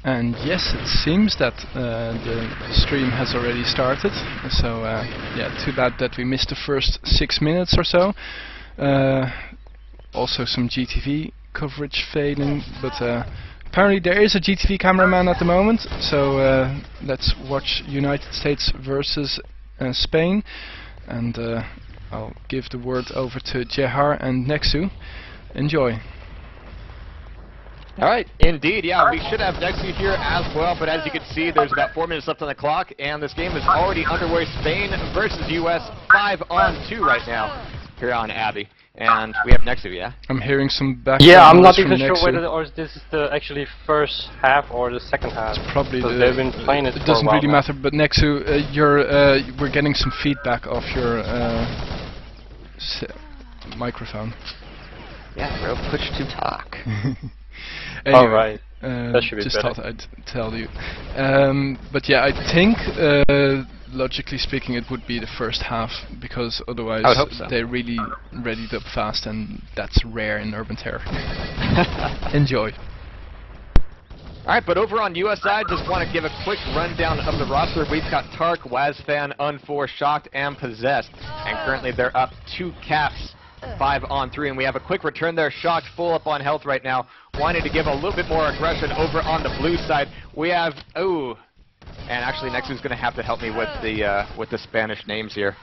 And yes, it seems that the stream has already started. So yeah, too bad that we missed the first 6 minutes or so. Also some GTV coverage failing, but apparently there is a GTV cameraman at the moment. So let's watch United States versus Spain, and I'll give the word over to Jehar and Nexu. Enjoy. Alright, indeed, yeah, we should have Nexu here as well, but as you can see, there's about 4 minutes left on the clock, and this game is already underway. Spain versus US, 5-on-2 right now, here on Abby. And we have Nexu, yeah? I'm hearing some background. Yeah, I'm not noise even from sure Nexu. whether or this is the actually first half or the second half. It's probably they've been playing it it for doesn't a while really now. matter, but Nexu, we're getting some feedback off your microphone. Yeah, bro, push to talk. Anyway, Alright, that should be just better. thought I'd tell you. But yeah, I think logically speaking it would be the first half, because otherwise I would hope so. they really readied up fast, and that's rare in Urban Terror. Enjoy. Alright, but over on US side, just want to give a quick rundown of the roster. We've got Tark, Wazfan, Unfor, Shocked, and Possessed. And currently they're up 2 caps, 5-on-3. And we have a quick return there. Shocked, full up on health right now. Wanting to give a little bit more aggression over on the blue side. We have, ooh, and actually Nexu's going to have to help me with the Spanish names here.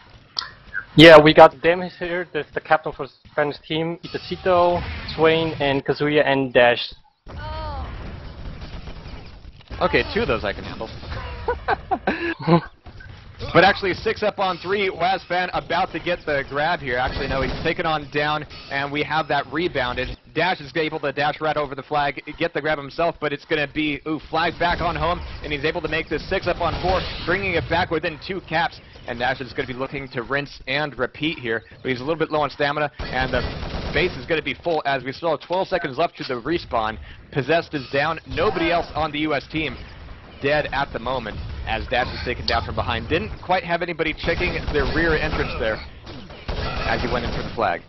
Yeah, we got Demis here, that's the captain for the Spanish team, Itacito, Swain, and Kazuya, and Dash. Okay, 2 of those I can handle. But actually 6-up-on-3, Wazfan about to get the grab here. Actually, no, he's taken on down, and we have that rebounded. Dash is able to dash right over the flag, get the grab himself, but it's going to be, ooh, flag back on home, and he's able to make this 6-up-on-4, bringing it back within 2 caps. And Dash is going to be looking to rinse and repeat here, but he's a little bit low on stamina, and the base is going to be full as we still have 12 seconds left to the respawn. Possessed is down, nobody else on the US team dead at the moment, as Dash is taken down from behind. Didn't quite have anybody checking their rear entrance there as he went in for the flag.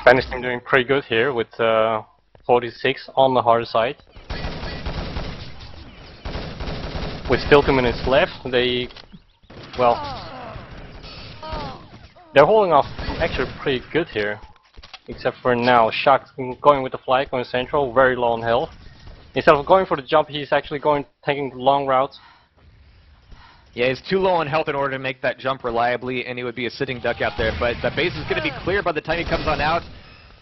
Spanish team doing pretty good here with 46 on the hard side. With still 2 minutes left, they're holding off actually pretty good here. Except for now, Shock going with the flag, going central, very low on health. Instead of going for the jump, he's actually taking the long route. Yeah, he's too low on health in order to make that jump reliably, and he would be a sitting duck out there. But the base is going to be clear by the time he comes on out.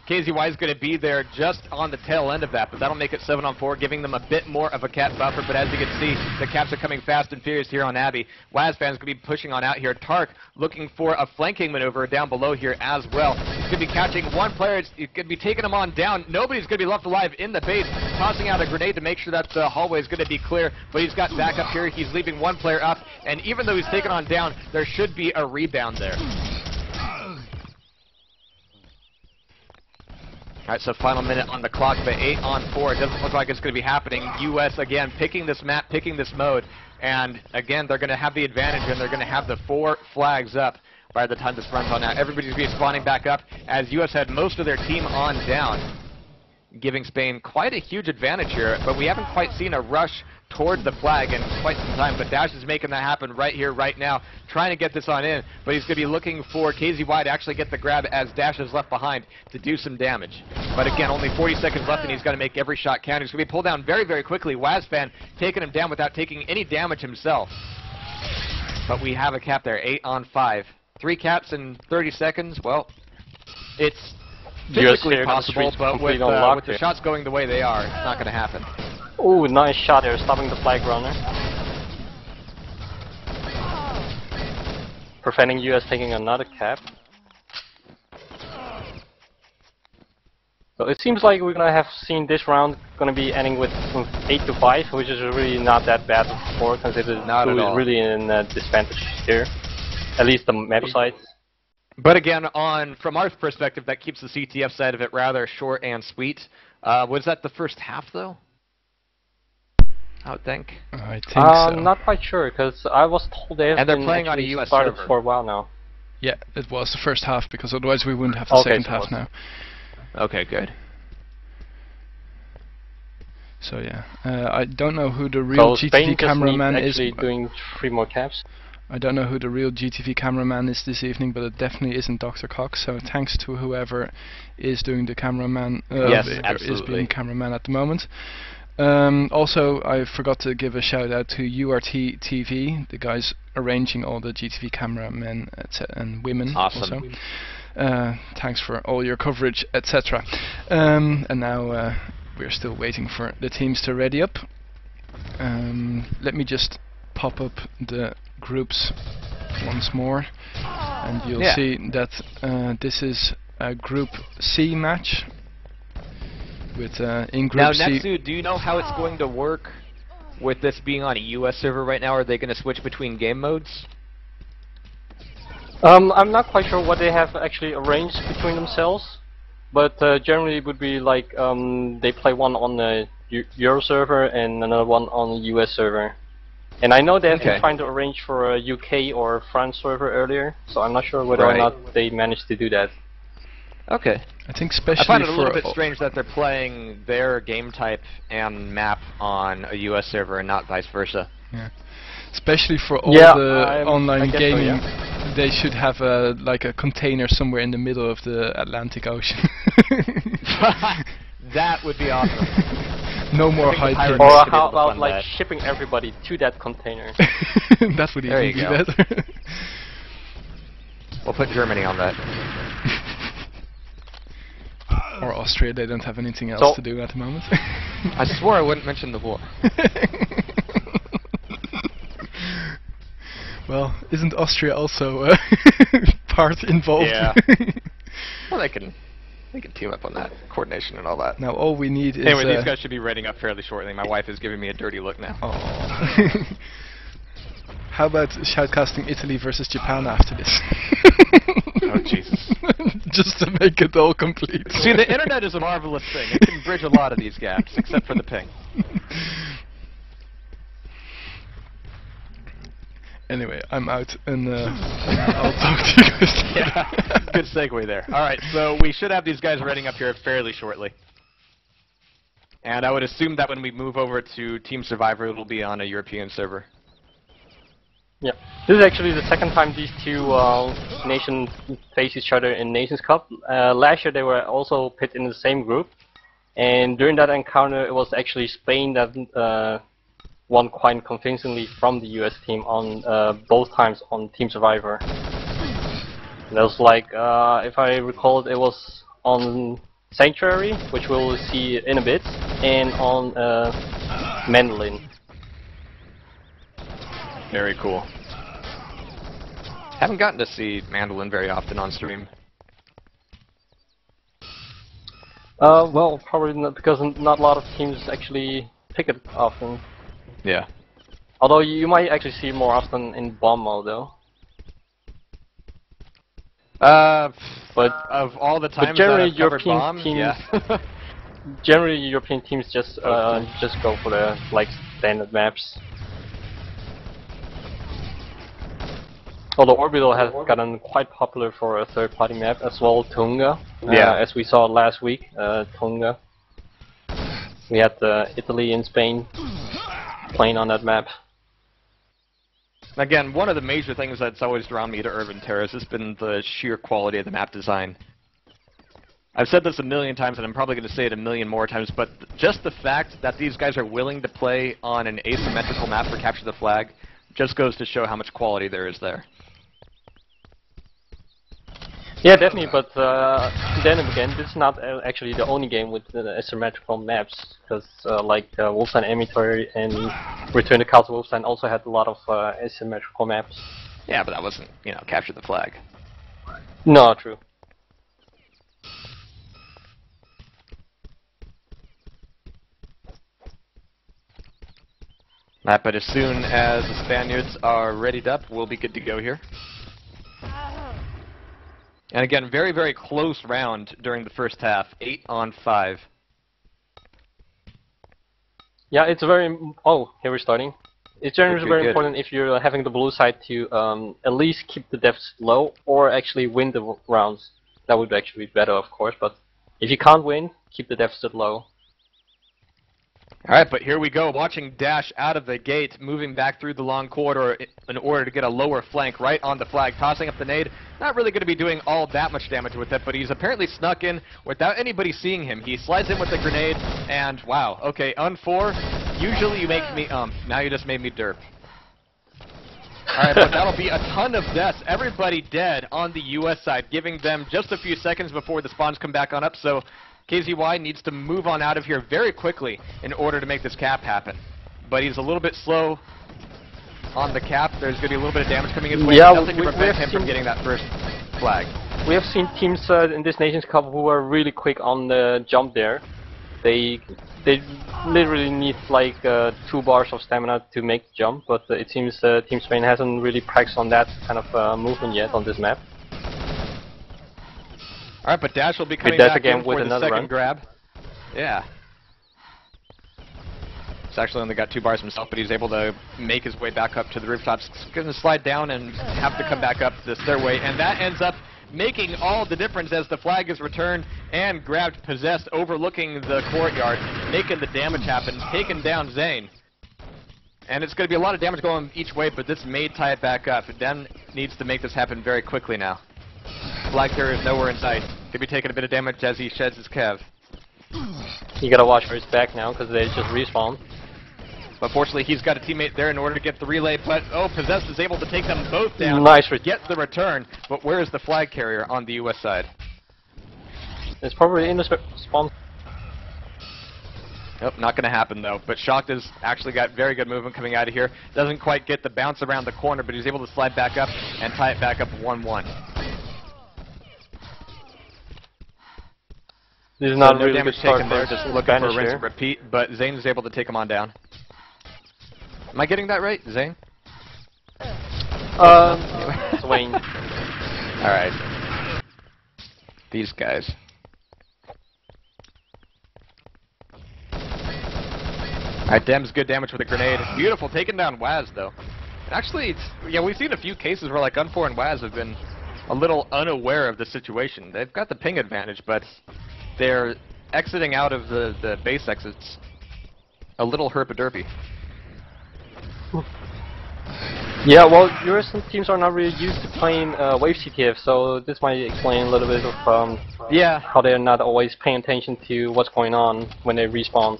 KZY is going to be there just on the tail end of that, but that'll make it 7-on-4, giving them a bit more of a cap buffer. But as you can see, the caps are coming fast and furious here on Abby. Wazfan's going to be pushing on out here. Tark looking for a flanking maneuver down below here as well. He's going to be catching one player. He's going to be taking him on down. Nobody's going to be left alive in the base. Tossing out a grenade to make sure that the hallway is going to be clear, but he's got backup here. He's leaving one player up, and even though he's taken on down, there should be a rebound there. Alright, so final minute on the clock, but 8-on-4. It doesn't look like it's going to be happening. US, again, picking this map, picking this mode. And, again, they're going to have the advantage, and they're going to have the 4 flags up by the time this runs on out. Everybody's going to be spawning back up, as US had most of their team on down, giving Spain quite a huge advantage here. But we haven't quite seen a rush towards the flag in quite some time, but Dash is making that happen right here, right now, trying to get this on in, but he's going to be looking for KZY to actually get the grab as Dash is left behind to do some damage. But again, only 40 seconds left, and he's got to make every shot count. He's going to be pulled down very, very quickly. Wazfan taking him down without taking any damage himself. But we have a cap there, 8-on-5. 3 caps in 30 seconds, well, it's physically possible, but with the shots going the way they are, it's not going to happen. Ooh, nice shot there, stopping the flag runner. Preventing US taking another cap. So it seems like we're gonna have seen this round gonna be ending with 8-5, which is really not that bad before, considering Blue is really in disadvantage here. At least the map side. But again, from our perspective, that keeps the CTF side of it rather short and sweet. Was that the first half, though? I would think. I think so. Not quite sure, because I was told they have been playing on a US started server for a while now. Yeah, it was the first half, because otherwise we wouldn't have the second half now. Okay, good. So yeah, I don't know who the real So GTV Spain cameraman just is. actually doing 3 more caps. I don't know who the real GTV cameraman is this evening, but it definitely isn't Dr. Cox. So thanks to whoever is doing the cameraman. Yes, is absolutely. being cameraman at the moment. Also, I forgot to give a shout out to URT TV, the guys arranging all the GTV cameramen and women. Awesome. Also. Thanks for all your coverage, etc. And now we're still waiting for the teams to ready up. Let me just pop up the groups once more, and you'll see that this is a Group C match. With in Group now, C. Nexu, do you know how it's going to work with this being on a US server right now? Are they going to switch between game modes? I'm not quite sure what they have actually arranged between themselves, but generally it would be like they play one on the Euro server and another one on the US server. And I know they've been trying to arrange for a UK or France server earlier, so I'm not sure whether or not they managed to do that. Okay. I think especially I find it a little bit strange that they're playing their game type and map on a US server and not vice versa. Yeah. Especially for all the online gaming, so, they should have a like a container somewhere in the middle of the Atlantic Ocean. That would be awesome. No more high pings. Or how about like shipping everybody to that container? That would even be better. We'll put Germany on that. Or Austria, they don't have anything else to do at the moment. I swore I wouldn't mention the war. Well, isn't Austria also part involved? Yeah. Well, they can team up on that coordination and all that. Now all we need is. Anyway, these guys should be reading up fairly shortly. My wife is giving me a dirty look now. Oh. How about shoutcasting Italy versus Japan after this? Oh Jesus! Just to make it all complete. See, the internet is a marvelous thing. It can bridge a lot of these gaps, except for the ping. Anyway, I'm out, and I'll talk to you guys. Yeah, good segue there. All right, so we should have these guys reading up here fairly shortly. And I would assume that when we move over to Team Survivor, it'll be on a European server. Yeah, this is actually the second time these two nations face each other in NationsCup. Last year they were also pit in the same group, and during that encounter it was actually Spain that won quite convincingly from the US team on both times on Team Survivor. And that was like, if I recall, it was on Sanctuary, which we'll see in a bit, and on Mandolin. Very cool. Haven't gotten to see Mandolin very often on stream. Well, probably not, because not a lot of teams actually pick it often. Yeah. Although you might actually see it more often in bomb mode, though. But of all the times generally that I've covered European bomb, teams, yeah. Generally European teams just go for the like standard maps. Although Orbital has gotten quite popular for a third-party map as well, Tonga. As we saw last week, Tonga. We had Italy and Spain playing on that map. Again, one of the major things that's always drawn me to Urban Terrace has been the sheer quality of the map design. I've said this a million times, and I'm probably going to say it a million more times, but just the fact that these guys are willing to play on an asymmetrical map for Capture the Flag just goes to show how much quality there is there. Yeah, definitely, but then again, this is not actually the only game with asymmetrical maps, because like Wolfenstein Emissary and Return to Castle Wolfenstein also had a lot of asymmetrical maps. Yeah, but that wasn't, you know, Capture the Flag. No, true. But as soon as the Spaniards are readied up, we'll be good to go here. And again, very, very close round during the first half, 8-on-5. Yeah, it's very... Oh, here we're starting. It's generally very good. important if you're having the blue side to at least keep the deficit low or actually win the rounds. That would actually be better, of course, but if you can't win, keep the deficit low. Alright, but here we go, watching Dash out of the gate, moving back through the long corridor in order to get a lower flank right on the flag, tossing up the nade. Not really going to be doing all that much damage with it, but he's apparently snuck in without anybody seeing him. He slides in with the grenade, and wow, okay, Un4, usually you make me, now you just made me derp. Alright, but that'll be a ton of deaths, everybody dead on the US side, giving them just a few seconds before the spawns come back on up, so KZY needs to move on out of here very quickly in order to make this cap happen. But he's a little bit slow on the cap. There's going to be a little bit of damage coming his way. Yeah, Nothing to prevent him from getting that first flag. We have seen teams in this Nations Cup who are really quick on the jump there. They literally need like 2 bars of stamina to make the jump, but it seems Team Spain hasn't really practiced on that kind of movement yet on this map. Alright, but Dash will be coming back again in for with the another second run. grab. Yeah. He's actually only got 2 bars himself, but he's able to make his way back up to the rooftops. He's going to slide down and have to come back up the stairway, and that ends up making all the difference as the flag is returned and grabbed Possessed, overlooking the courtyard, making the damage happen, taking down Zane. And it's going to be a lot of damage going each way, but this may tie it back up. Den needs to make this happen very quickly now. Flag carrier is nowhere in sight. Could be taking a bit of damage as he sheds his Kev. You gotta watch for his back now, because they just respawn. But fortunately, he's got a teammate there in order to get the relay, but oh, Possessed is able to take them both down. Nice. Get the return, but where is the flag carrier on the US side? It's probably in the spawn. Nope, not going to happen though. But Shocked has actually got very good movement coming out of here. Doesn't quite get the bounce around the corner, but he's able to slide back up and tie it back up 1-1. This is not no really damage good start taken there, just looking for a rinse and repeat, but Zane is able to take him on down. Am I getting that right, Zane? Swain. Alright. These guys. Alright, Dem's good damage with a grenade. Beautiful, taking down Waz though. And actually, yeah, we've seen a few cases where like Un4 and Waz have been a little unaware of the situation. They've got the ping advantage, but they're exiting out of the base exits a little herpa-derpy. Yeah, well, European teams are not really used to playing wave CTF, so this might explain a little bit of yeah, how they're not always paying attention to what's going on when they respawn.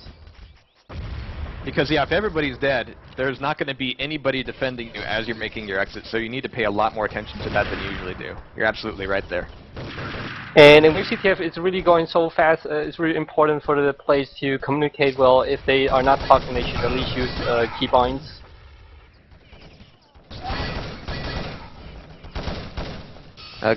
Because yeah, if everybody's dead, there's not going to be anybody defending you as you're making your exit, so you need to pay a lot more attention to that than you usually do. You're absolutely right there. And in wave CTF, it's really going so fast, it's really important for the players to communicate well. If they are not talking, they should at least use keybinds.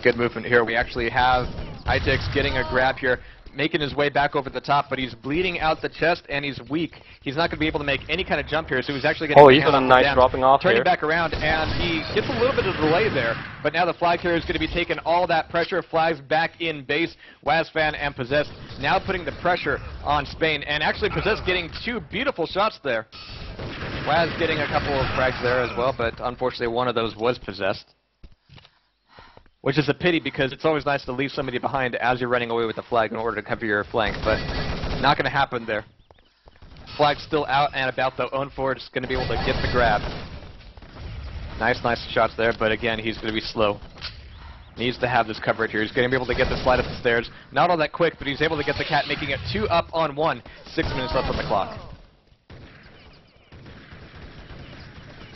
Good movement here. We actually have ITX getting a grab here, making his way back over the top, but he's bleeding out the chest and he's weak. He's not going to be able to make any kind of jump here, so he's actually going to he's on a nice dropping off turning here. Back around, and he gets a little bit of delay there, but now the flag carrier is going to be taking all that pressure. Flags back in base. Wazfan and Possessed now putting the pressure on Spain, and actually Possessed getting 2 beautiful shots there. Waz getting a couple of frags there as well, but unfortunately one of those was Possessed. Which is a pity, because it's always nice to leave somebody behind as you're running away with the flag in order to cover your flank, but not going to happen there. Flag's still out and about, though. Un4 is going to be able to get the grab. Nice shots there, but again, he's going to be slow. Needs to have this coverage here. He's going to be able to get the slide up the stairs. Not all that quick, but he's able to get the cat, making it 2 up on 1. 6 minutes left on the clock.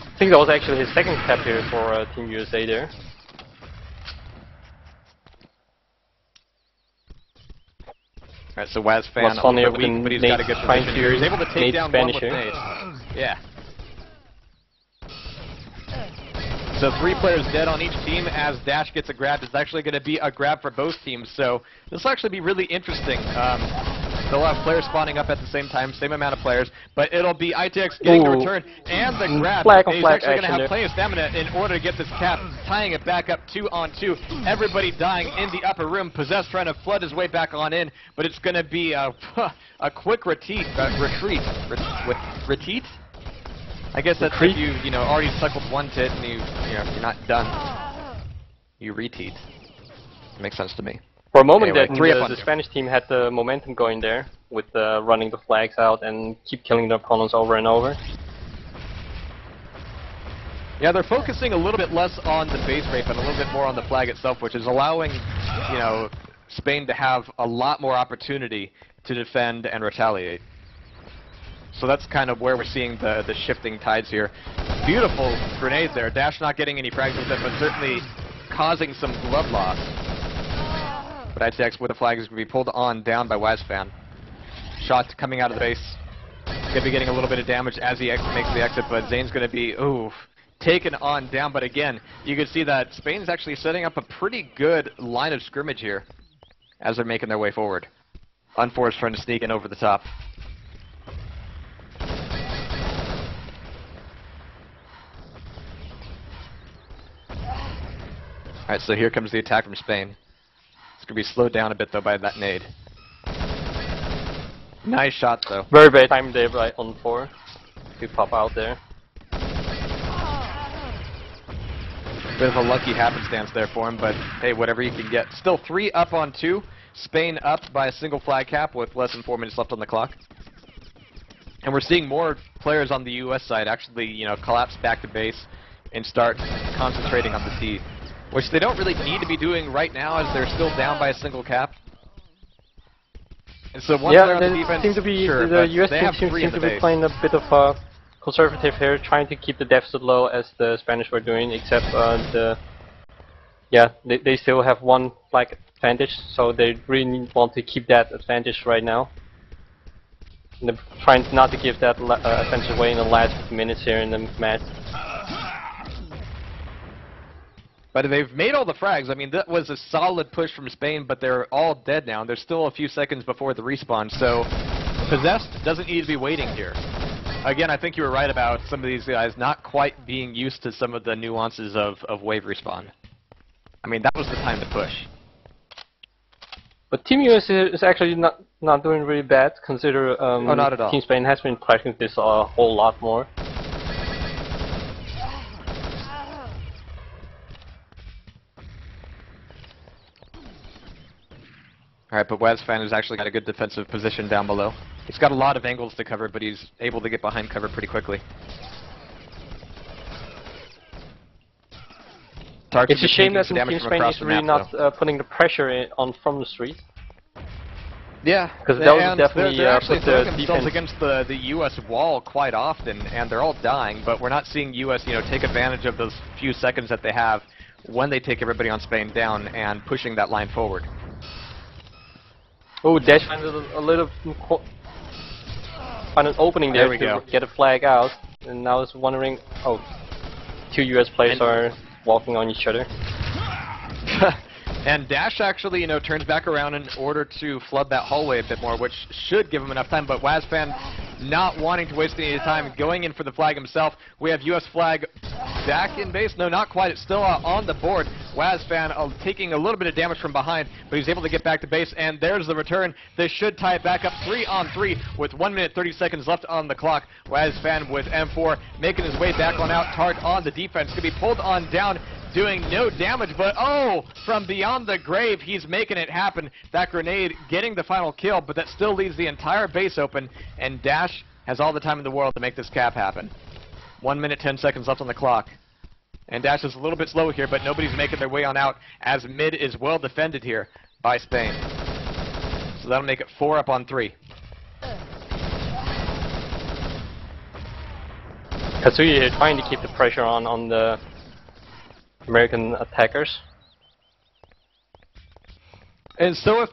I think that was actually his second cap here for Team USA there. Alright, so Wazfan a little bit weak, but he's got a good position here. He's able to take down one with nades. Yeah. So 3 players dead on each team as Dash gets a grab. It's actually going to be a grab for both teams, so this will actually be really interesting. They'll have players spawning up at the same time, same amount of players, but it'll be ITX getting the return and the grab. He's actually going to have plenty of stamina in order to get this cap, tying it back up 2 on 2. Everybody dying in the upper room. Possessed trying to flood his way back on in, but it's going to be a quick retreat. Retreat? I guess that's if you already suckled one tit and you're not done. You reteat. Makes sense to me. For a moment anyway, the Spanish team had the momentum going there, with running the flags out and keep killing their opponents over and over. Yeah, they're focusing a little bit less on the base rate, but a little bit more on the flag itself, which is allowing, you know, Spain to have a lot more opportunity to defend and retaliate. So that's kind of where we're seeing the shifting tides here. Beautiful grenade there. Dash not getting any frags with it, but certainly causing some glove loss. But I'd say X with the flag is going to be pulled on down by Wazfan. Shot coming out of the base. Going to be getting a little bit of damage as he makes the exit, but Zane's going to be, ooh, taken on down. But again, you can see that Spain's actually setting up a pretty good line of scrimmage here as they're making their way forward. Unforced trying to sneak in over the top. Alright, so here comes the attack from Spain. It's going to be slowed down a bit, though, by that nade. Nice shot, though. Very bad time there right on 4. He pop out there. Bit of a lucky happenstance there for him, but hey, whatever you can get. Still 3 up on 2. Spain up by a single flag cap with less than 4 minutes left on the clock. And we're seeing more players on the US side actually, you know, collapse back to base and start concentrating on the T, which they don't really need to be doing right now as they're still down by a single cap. And so one player on the defense, seem to be, sure, the US team seems to be playing a bit of conservative here, trying to keep the deficit low as the Spanish were doing, except they still have 1 flag advantage, so they really want to keep that advantage right now. And they're trying not to give that advantage away in the last minutes here in the match. But they've made all the frags. I mean, that was a solid push from Spain, but they're all dead now. There's still a few seconds before the respawn, so Possessed doesn't need to be waiting here. Again, I think you were right about some of these guys not quite being used to some of the nuances of wave respawn. I mean, that was the time to push. But Team US is actually not doing really bad, consider not at all. Team Spain has been practicing this a whole lot more. Alright, but Wazfan has actually got a good defensive position down below. He's got a lot of angles to cover, but he's able to get behind cover pretty quickly. It's a shame that Team Spain is really not putting the pressure on from the street. Yeah, because that would definitely they're actually put the themselves defense against the U.S. wall quite often, and they're all dying. But we're not seeing U.S. take advantage of those few seconds that they have when they take everybody on Spain down and pushing that line forward. Oh, Dash finds find an opening there to get a flag out, and now it's wondering. Oh, 2 U.S. players are walking on each other. And Dash actually, turns back around in order to flood that hallway a bit more, which should give him enough time. But Wazfan not wanting to waste any time, going in for the flag himself. We have U.S. flag back in base. No, not quite. It's still on the board. Wazfan taking a little bit of damage from behind, but he's able to get back to base. And there's the return. This should tie it back up 3-on-3 with 1 minute 30 seconds left on the clock. Wazfan with M4 making his way back on out. Tart on the defense. Could be pulled on down, doing no damage, but oh, from beyond the grave, he's making it happen. That grenade getting the final kill, but that still leaves the entire base open, and Dash has all the time in the world to make this cap happen. 1 minute 10 seconds left on the clock. And Dash is a little bit slow here, but nobody's making their way on out, as mid is well defended here by Spain. So that'll make it 4-up-on-3. Katsuya here trying to keep the pressure on the American attackers. And so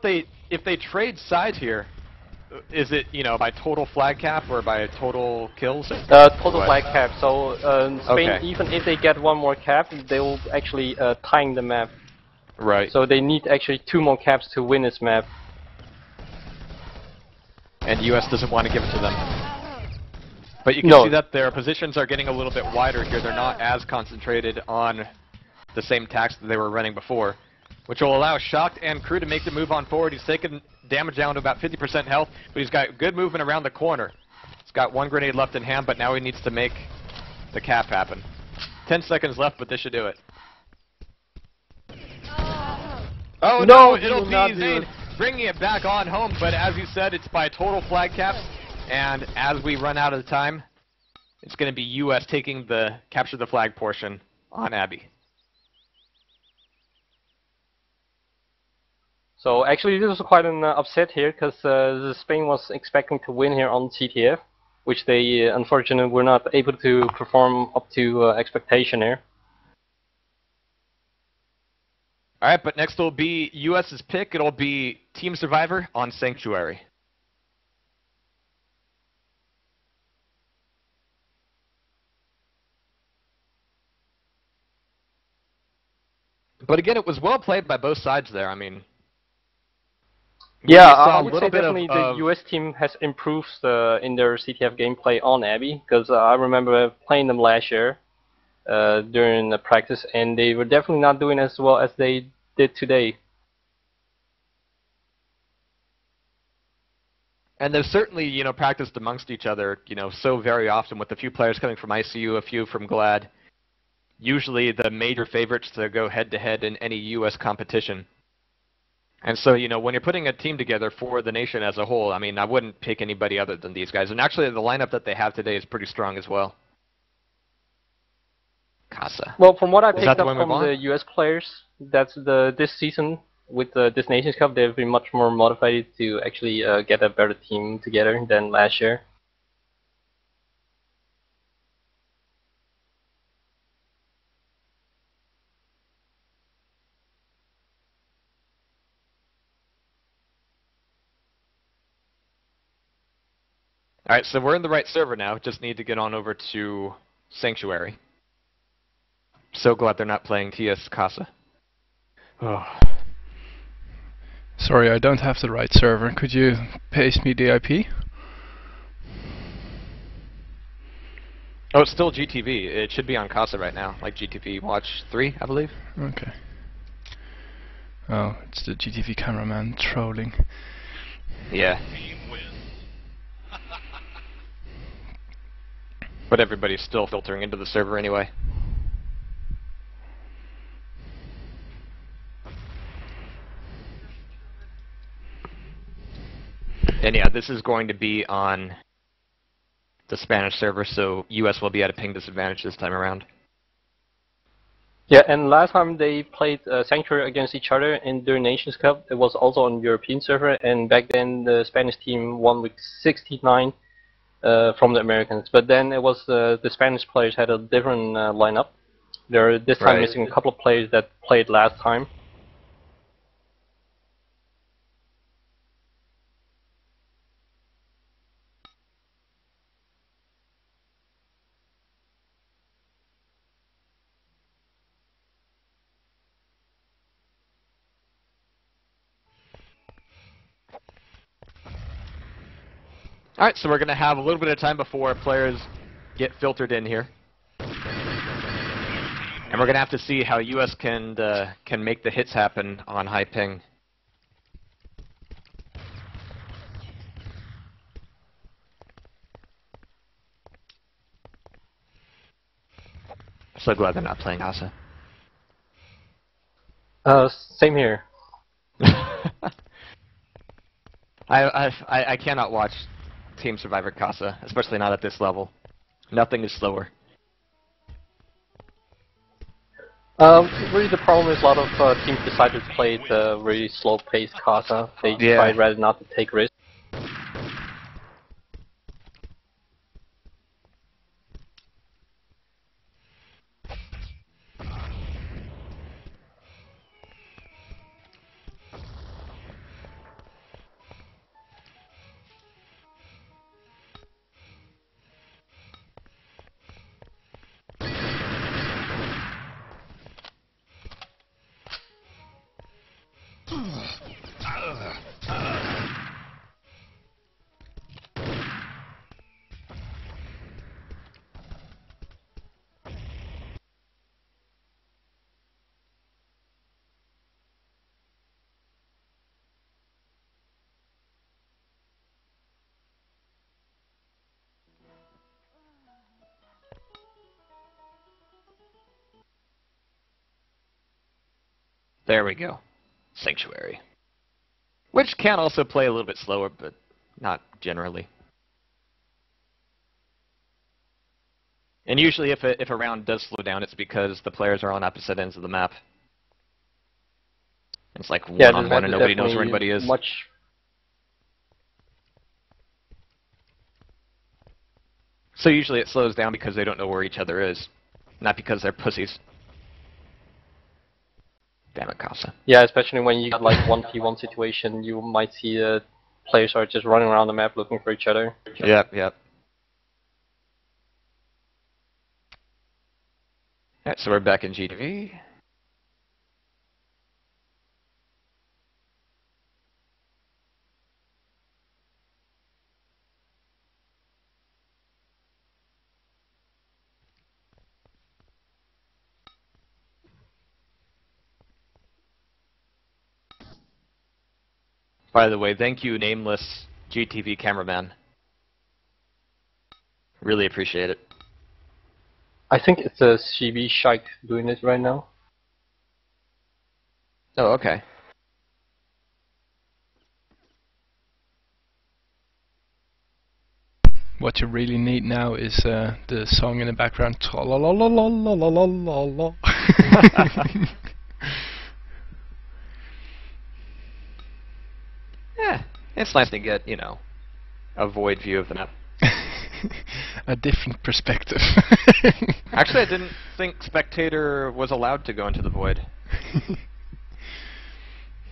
if they trade sides here, is it by total flag cap or by total kills? Total flag cap. So Spain, even if they get 1 more cap, they will actually tying the map. Right. So they need actually 2 more caps to win this map. And US doesn't want to give it to them. But you can see that their positions are getting a little bit wider here. They're not as concentrated on the same tacks that they were running before, which will allow Shocked and Crew to make the move on forward. He's taken damage down to about 50% health, but he's got good movement around the corner. He's got 1 grenade left in hand, but now he needs to make the cap happen. 10 seconds left, but this should do it. Oh no, it'll be Zane. bringing it back on home, but as you said, it's by total flag caps, and as we run out of time, it's going to be U.S. taking the capture the flag portion on Abbey. So actually this was quite an upset here, because Spain was expecting to win here on CTF, which they unfortunately were not able to perform up to expectation here. Alright, but next will be US's pick. It'll be Team Survivor on Sanctuary. But again, it was well played by both sides there. I mean, yeah, saw I would say definitely the US team has improved in their CTF gameplay on Abbey, because I remember playing them last year during the practice, and they were definitely not doing as well as they did today. And they've certainly, you know, practiced amongst each other, you know, so very often, with a few players coming from ICU, a few from GLAD. Usually the major favorites to go head-to-head in any U.S. competition. And so, you know, when you're putting a team together for the nation as a whole, I mean, I wouldn't pick anybody other than these guys. And actually, the lineup that they have today is pretty strong as well. Casa. Well, from what I picked up from the US players, that's this season with this NationsCup, they've been much more motivated to actually get a better team together than last year. Alright, so we're in the right server now. Just need to get on over to Sanctuary. So glad they're not playing TS Casa. Oh. Sorry, I don't have the right server. Could you paste me the IP? Oh, it's still GTV. It should be on Casa right now, like GTV Watch 3, I believe. Okay. Oh, it's the GTV cameraman trolling. Yeah. But everybody's still filtering into the server anyway. And yeah, this is going to be on the Spanish server, so US will be at a ping disadvantage this time around. Yeah, and last time they played Sanctuary against each other in their NationsCup, it was also on European server, and back then the Spanish team won with 69 from the Americans. But then it was the Spanish players had a different lineup. They're this time missing a couple of players that played last time. Alright, so we're going to have a little bit of time before players get filtered in here. And we're going to have to see how US can make the hits happen on high ping. So glad they're not playing Asa. Same here. I cannot watch Team Survivor Casa, especially not at this level. Nothing is slower. Really the problem is a lot of teams decided to play the really slow-paced Casa. They tried rather not to take risks. There we go. Sanctuary. Which can also play a little bit slower, but not generally. And usually if a round does slow down, it's because the players are on opposite ends of the map. It's like one-on-one and nobody knows where anybody is. So usually it slows down because they don't know where each other is, not because they're pussies. Damn it, Casa. Yeah, especially when you got like 1v1 situation, you might see players are just running around the map looking for each other. Yep. Alright, so we're back in GTV. By the way, thank you, nameless GTV cameraman. Really appreciate it. I think it's a CB Shike doing it right now. Oh, okay. What you really need now is the song in the background. Tra-la-la-la-la-la-la-la-la. Yeah, it's nice to get, you know, a void view of the map. A different perspective. Actually, I didn't think spectator was allowed to go into the void.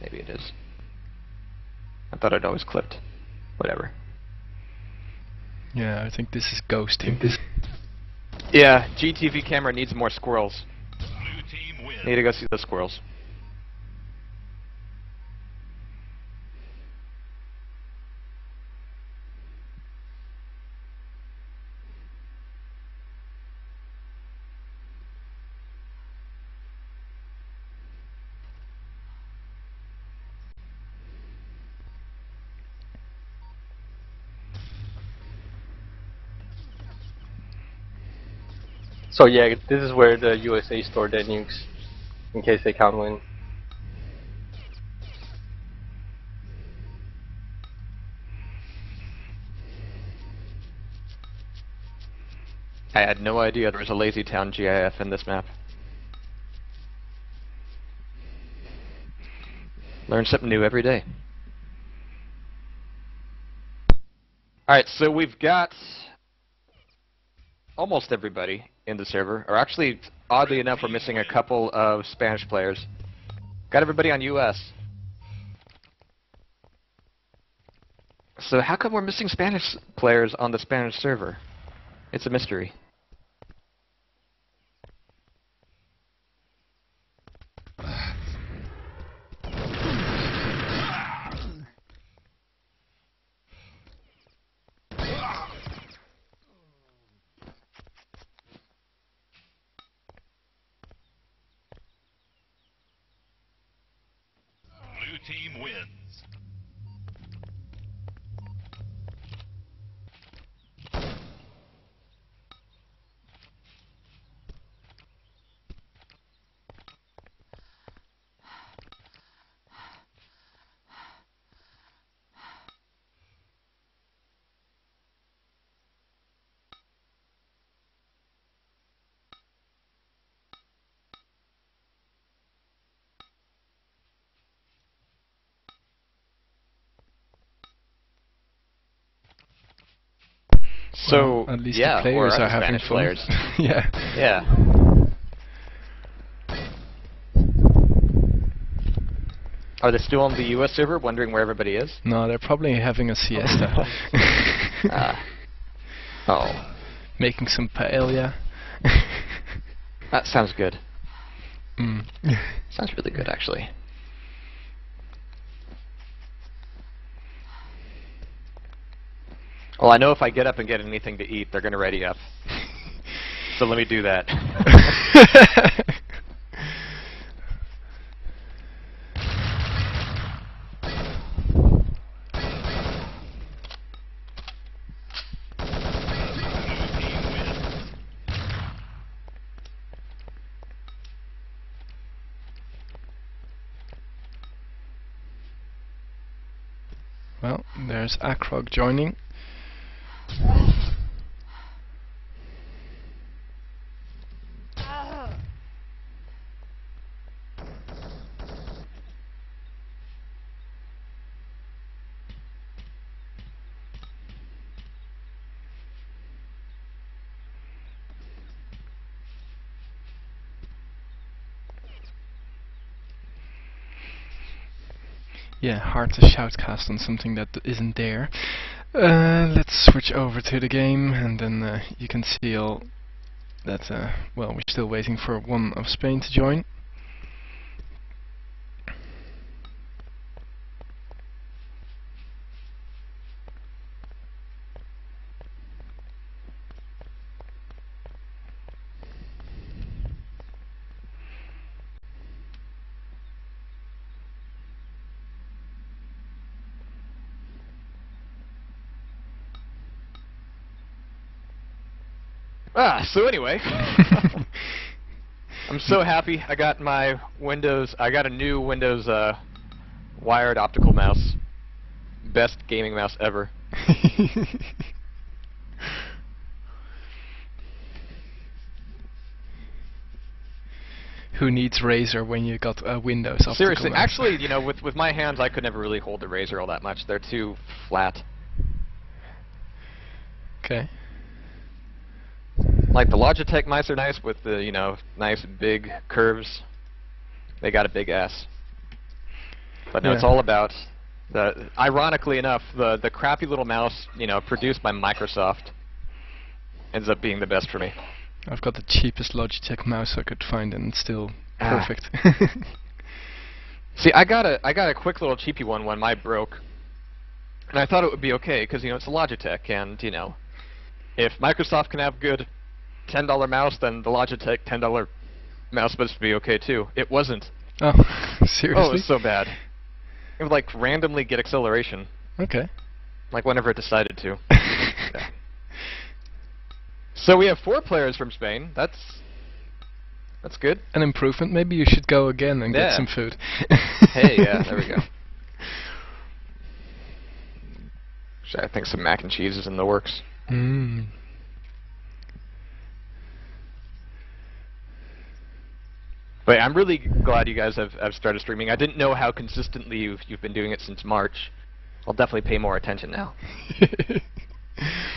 Maybe it is. I thought I'd always clipped. Whatever. Yeah, I think this is ghosting. Yeah, GTV camera needs more squirrels. Need to go see those squirrels. So yeah, this is where the USA store their nukes, in case they can't win. I had no idea there was a Lazy Town GIF in this map. Learn something new every day. Alright, so we've got almost everybody in the server, or actually, oddly enough, we're missing a couple of Spanish players. Got everybody on US. So how come we're missing Spanish players on the Spanish server? It's a mystery. Team wins. So, well, at least yeah, the players or are having Spanish fun. players. Yeah. Yeah. Are they still on the US server, wondering where everybody is? No, they're probably having a siesta. Oh. Making some paella. That sounds good. Mm. Sounds really good, actually. Well, I know if I get up and get anything to eat, they're going to ready up. So let me do that. There's Akrog joining. Yeah, hard to shoutcast on something that isn't there. Let's switch over to the game, and then you can see all that, well, we're still waiting for one of Spain to join. So anyway, I'm so happy I got my Windows, I got a new Windows wired optical mouse. Best gaming mouse ever. Who needs Razer when you got a Windows optical Seriously, mouse? actually, you know, with my hands, I could never really hold the Razer all that much. They're too flat. Okay. Like the Logitech mice are nice with the, you know, nice big curves. They got a big ass. But no, Yeah. it's all about the. Ironically enough, the crappy little mouse, you know, produced by Microsoft, ends up being the best for me. I've got the cheapest Logitech mouse I could find, and it's still perfect. See, I got a quick little cheapy one when mine broke, and I thought it would be okay because, you know, it's a Logitech, and, you know, if Microsoft can have good $10 mouse, then the Logitech $10 mouse must be okay too. It wasn't. Oh, seriously? Oh, it was so bad. It would like randomly get acceleration, Okay. like whenever it decided to. Yeah. So we have 4 players from Spain. That's good. An improvement. Maybe you should go again and get Yeah. some food. Hey, yeah, there we go. I think some mac and cheese is in the works. Mm. But I'm really glad you guys have started streaming. I didn't know how consistently you've been doing it since March. I'll definitely pay more attention now.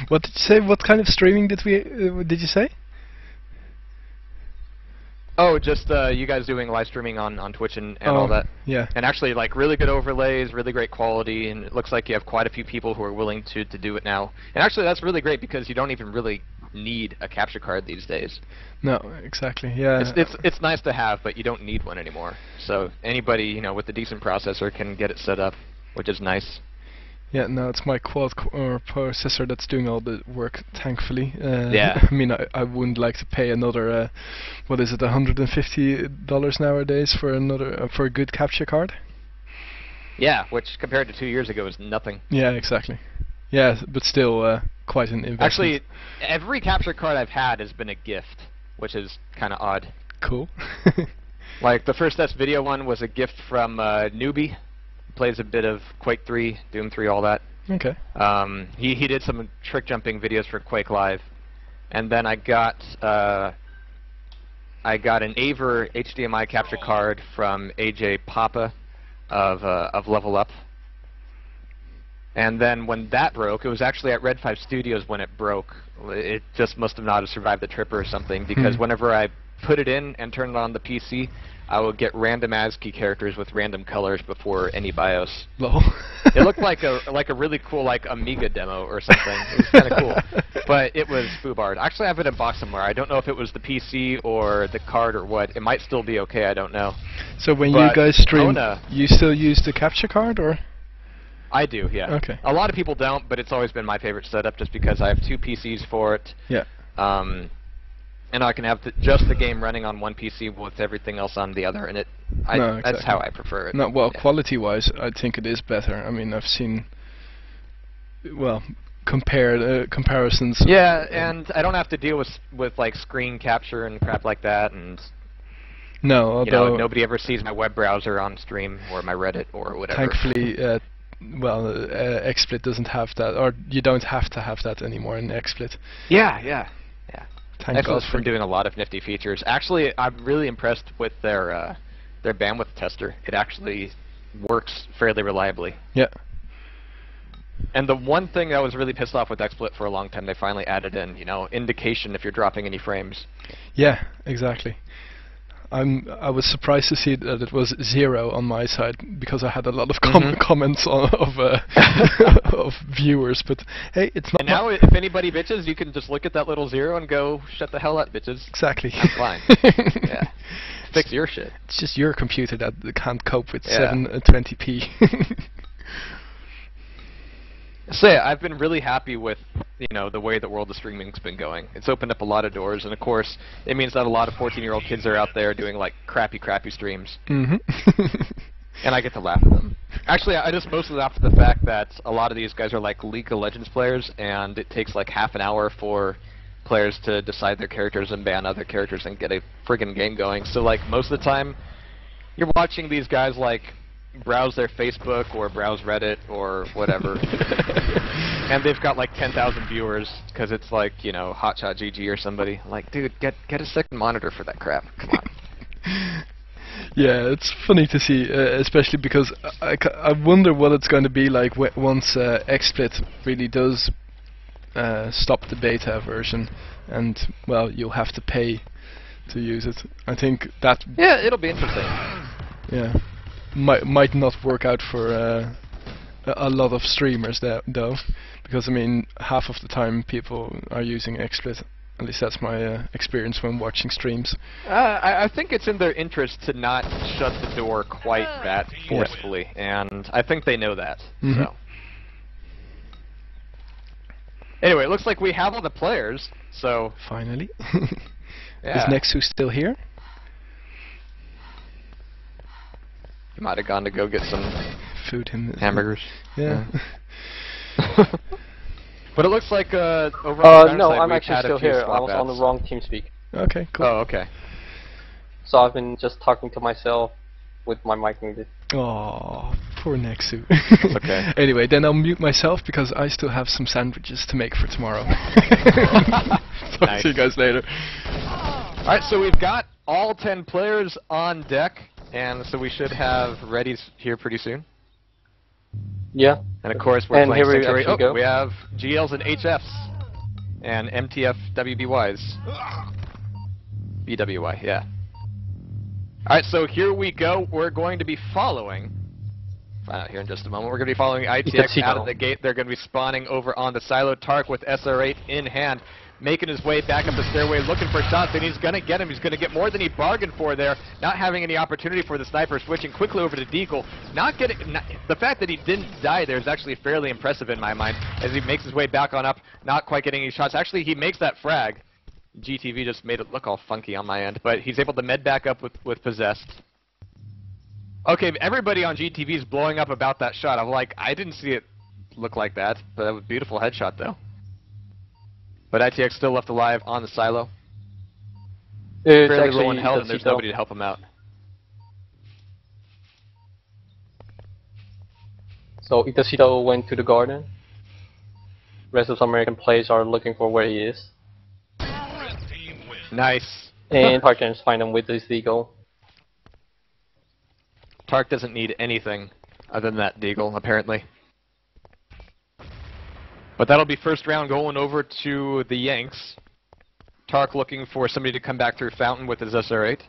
What did you say? What kind of streaming did you say? Oh, just you guys doing live streaming on Twitch and all that. Yeah. And actually, like, really good overlays, really great quality, and it looks like you have quite a few people who are willing to do it now. And actually, that's really great because you don't even really need a capture card these days. No, exactly. Yeah. It's nice to have, but you don't need one anymore. So anybody, you know, with a decent processor can get it set up, which is nice. Yeah, no, it's my quad-core processor that's doing all the work, thankfully. Yeah. I mean, I wouldn't like to pay another, what is it, $150 nowadays for for a good capture card? Yeah, which compared to 2 years ago is nothing. Yeah, exactly. Yeah, but still quite an investment. Actually, every capture card I've had has been a gift, which is kind of odd. Cool. Like, the first S video one was a gift from Newbie. Plays a bit of Quake 3, Doom 3, all that. Okay. He did some trick jumping videos for Quake Live, and then I got an Aver HDMI capture card from AJ Papa of Level Up. And then when that broke, it was actually at Red 5 Studios when it broke. It just must have not have survived the trip or something, because whenever I put it in and turn it on the PC, I would get random ASCII characters with random colors before any BIOS. Lol. It looked like a really cool like Amiga demo or something. It was kind of cool, but it was foobarred. Actually, I have it in box somewhere. I don't know if it was the PC or the card or what. It might still be okay. I don't know. So when But you guys stream, Kona, you still use the capture card, or? I do, yeah. Okay. A lot of people don't, but it's always been my favorite setup just because I have 2 PCs for it. Yeah. And I can have just the game running on one PC with everything else on the other, and that's how I prefer it. No, well, Yeah. quality-wise, I think it is better. I mean, I've seen, well, comparisons. Yeah, and I don't have to deal with like screen capture and crap like that, and No, you know, although nobody ever sees my web browser on stream or my Reddit or whatever. thankfully, well, XSplit doesn't have that, or you don't have to have that anymore in XSplit. Yeah. Thank God XSplit's been doing a lot of nifty features. Actually, I'm really impressed with their bandwidth tester. It actually works fairly reliably. Yeah. And the one thing that was really pissed off with XSplit for a long time, they finally added in, indication if you're dropping any frames. Yeah, exactly. I was surprised to see that it was 0 on my side, because I had a lot of comments of viewers. But hey, it's not. And now, if anybody bitches, you can just look at that little 0 and go, "Shut the hell up, bitches." Exactly. I'm fine. Yeah. Fix your shit. It's just your computer that can't cope with 720p. So yeah, I've been really happy with the way the world of streaming's been going. It's opened up a lot of doors, and of course, it means that a lot of 14-year-old kids are out there doing like crappy streams. And I get to laugh at them. Actually, I just mostly laugh at the fact that a lot of these guys are like League of Legends players, and it takes like half an hour for players to decide their characters and ban other characters and get a friggin' game going. So like most of the time, you're watching these guys like browse their Facebook or browse Reddit or whatever, and they've got like 10,000 viewers because it's like Hotshot GG or somebody. Like, dude, get a second monitor for that crap. Come on. Yeah, it's funny to see, especially because I wonder what it's going to be like once XSplit really does stop the beta version, and well, you'll have to pay to use it. I think that. Yeah, it'll be interesting. Yeah. Might not work out for a lot of streamers though, because I mean half of the time people are using XSplit. At least that's my experience when watching streams. I think it's in their interest to not shut the door quite that forcefully, and I think they know that. So. Anyway, it looks like we have all the players, so. Finally. Yeah. Is Nexu still here? He might have gone to go get some food, hamburgers. Yeah. But it looks like over on the no, side I'm we've actually had a still few here. I swap was on the outs. wrong TeamSpeak. Okay, cool. Oh, okay. So I've been just talking to myself with my mic muted. Oh, poor Nexu. Okay. Anyway, then I'll mute myself because I still have some sandwiches to make for tomorrow. Talk to you guys later. Alright, so we've got all 10 players on deck, and so we should have readies here pretty soon. Yeah. And of course we're And playing here we Sanctuary. actually go. We have GLs and HFs, and MTF WBYs. BWY, yeah. Alright, so here we go. We're going to be following, find out here in just a moment, we're going to be following ITX out of the gate. They're going to be spawning over on the silo. Tark with SR8 in hand, making his way back up the stairway, looking for shots, and he's going to get him. He's going to get more than he bargained for there, not having any opportunity for the sniper, switching quickly over to Deagle. The fact that he didn't die there is actually fairly impressive in my mind, as he makes his way back on up, not quite getting any shots. Actually, he makes that frag. GTV just made it look all funky on my end, but he's able to med back up with Possessed. Okay, everybody on GTV is blowing up about that shot. I'm like, I didn't see it look like that, but that was a beautiful headshot though. But ITX still left alive on the silo. It's Fairly actually low in health, and there's nobody to help him out. So Itacito went to the garden. Rest of the American players are looking for where he is. Nice. And Tark can find him with his Deagle. Tark doesn't need anything other than that Deagle, apparently. But that'll be first round going over to the Yanks. Tark looking for somebody to come back through Fountain with his SR8.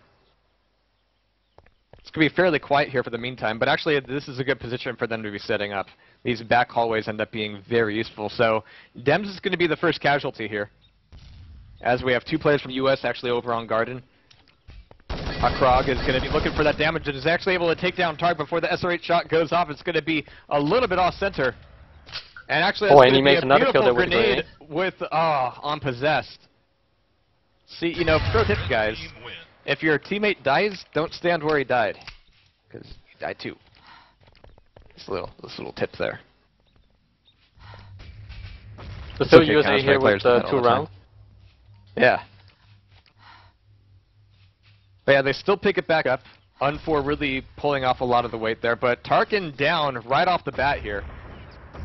It's going to be fairly quiet here for the meantime, but actually this is a good position for them to be setting up. These back hallways end up being very useful. So Dems is going to be the first casualty here, as we have two players from US actually over on Garden. Krog is going to be looking for that damage and is actually able to take down Tark before the SR8 shot goes off. It's going to be a little bit off center. And actually that's and he going makes to be a another kill beautiful there with grenade with, on Possessed. See, pro tip guys, if your teammate dies, don't stand where he died, because he died too. This little tip there. So still okay, USA here with 2 rounds. Yeah. But yeah, they still pick it back up. Un4 really pulling off a lot of the weight there, but Tarkin down right off the bat here.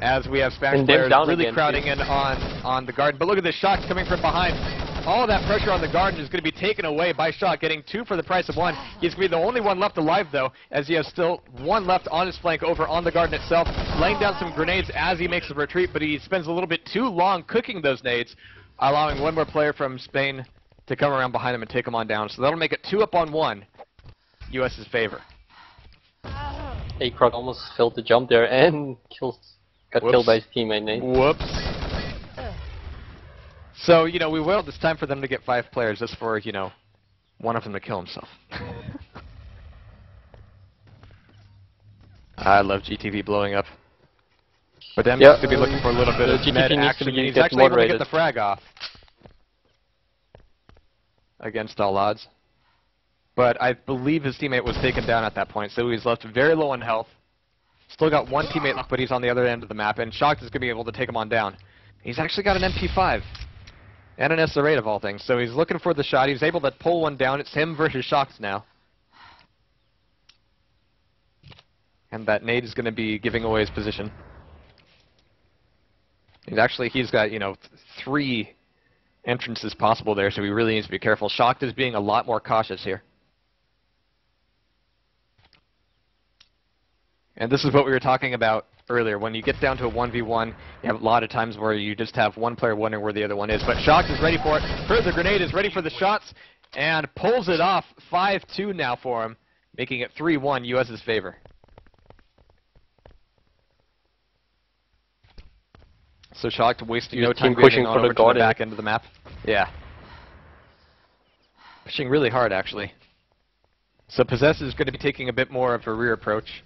As we have Spanish And them players down really again, crowding in on the Garden. But look at this shot coming from behind. All of that pressure on the Garden is going to be taken away by Shot, getting 2 for the price of 1. He's going to be the only one left alive, though, as he has still 1 left on his flank over on the Garden itself, laying down some grenades as he makes the retreat, but he spends a little bit too long cooking those nades, allowing one more player from Spain to come around behind him and take him on down. So that'll make it 2 up on 1, US's favor. Krog almost failed to jump there and got killed by his teammate, Nate. Whoops. So, you know, we wailed it's time for them to get 5 players just for, you know, one of them to kill himself. I love GTV blowing up. But then Yeah, to be looking for a little bit of GTV med needs to action. be He's get actually able to get moderated. the frag off. Against all odds. But I believe his teammate was taken down at that point, so he's left very low on health. Still got 1 teammate left, but he's on the other end of the map, and Shocked is going to be able to take him on down. He's actually got an MP5. And an SR8 of all things, so he's looking for the shot. He's able to pull one down. It's him versus Shocked now. And that nade is going to be giving away his position. He's got, you know, 3 entrances possible there, so he really needs to be careful. Shocked is being a lot more cautious here. And this is what we were talking about earlier. When you get down to a 1v1, you have a lot of times where you just have one player wondering where the other one is. But Shocked is ready for it. Heard the grenade, is ready for the shots, and pulls it off. 5-2 now for him, making it 3-1, US's favor. So Shocked wasting no time pushing on for over the to the Garden. back end of the map. Yeah. Pushing really hard, actually. So Possess is going to be taking a bit more of a rear approach,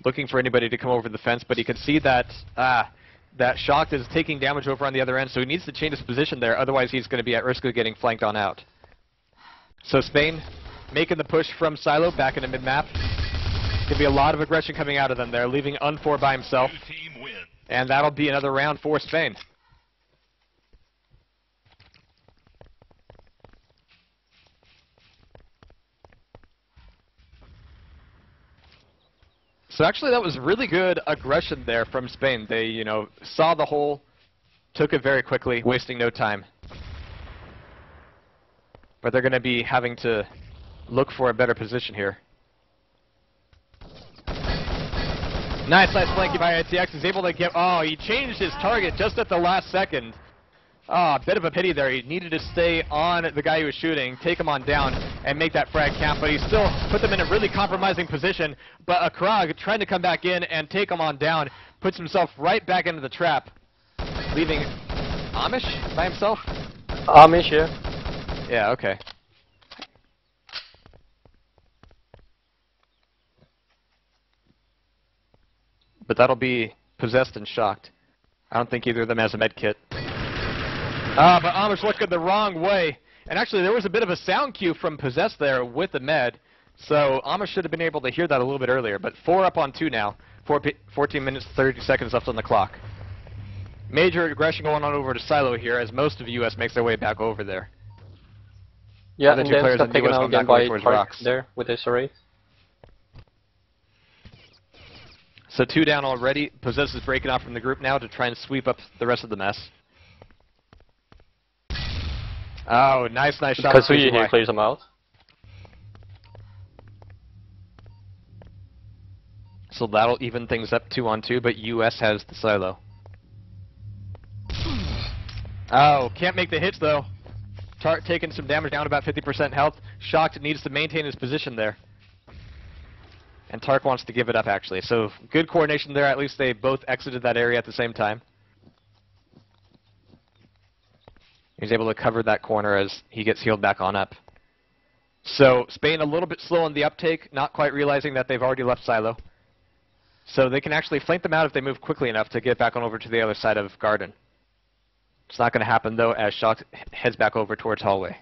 looking for anybody to come over the fence, but he can see that that Shocked is taking damage over on the other end, so he needs to change his position there, otherwise he's going to be at risk of getting flanked on out. So Spain making the push from Silo back into mid-map. Going to be a lot of aggression coming out of them there, leaving Un4 by himself. Blue team wins. And that'll be another round for Spain. So actually that was really good aggression there from Spain. They, you know, saw the hole, took it very quickly, wasting no time. But they're going to be having to look for a better position here. Nice flanking by ITX. He's able to get... Oh, he changed his target just at the last second. Ah, a bit of a pity there. He needed to stay on the guy he was shooting, take him on down, and make that frag count. But he still put them in a really compromising position. But a Krog trying to come back in and take him on down, puts himself right back into the trap, leaving Amish by himself? Amish, yeah. Yeah, okay. But that'll be Possessed and Shocked. I don't think either of them has a med kit. But Amish looking the wrong way. And actually, there was a bit of a sound cue from Possessed there with the med. So Amish should have been able to hear that a little bit earlier. But 4 up on 2 now. 14 minutes, 30 seconds left on the clock. Major aggression going on over to Silo here as most of US makes their way back over there. Yeah, Other and two then players got on the taken US out going again back over by towards Tark rocks. there with SR8. So 2 down already. Possess is breaking off from the group now to try and sweep up the rest of the mess. Oh, nice shot. Kazuya here clears him out. So that'll even things up 2 on 2, but US has the silo. Oh, can't make the hits though. Tark taking some damage, down about 50% health. Shocked needs to maintain his position there. And Tark wants to give it up actually. So good coordination there, at least they both exited that area at the same time. He's able to cover that corner as he gets healed back on up. So Spain a little bit slow on the uptake, not quite realizing that they've already left Silo. So they can actually flank them out if they move quickly enough to get back on over to the other side of Garden. It's not going to happen though as Shock heads back over towards Hallway.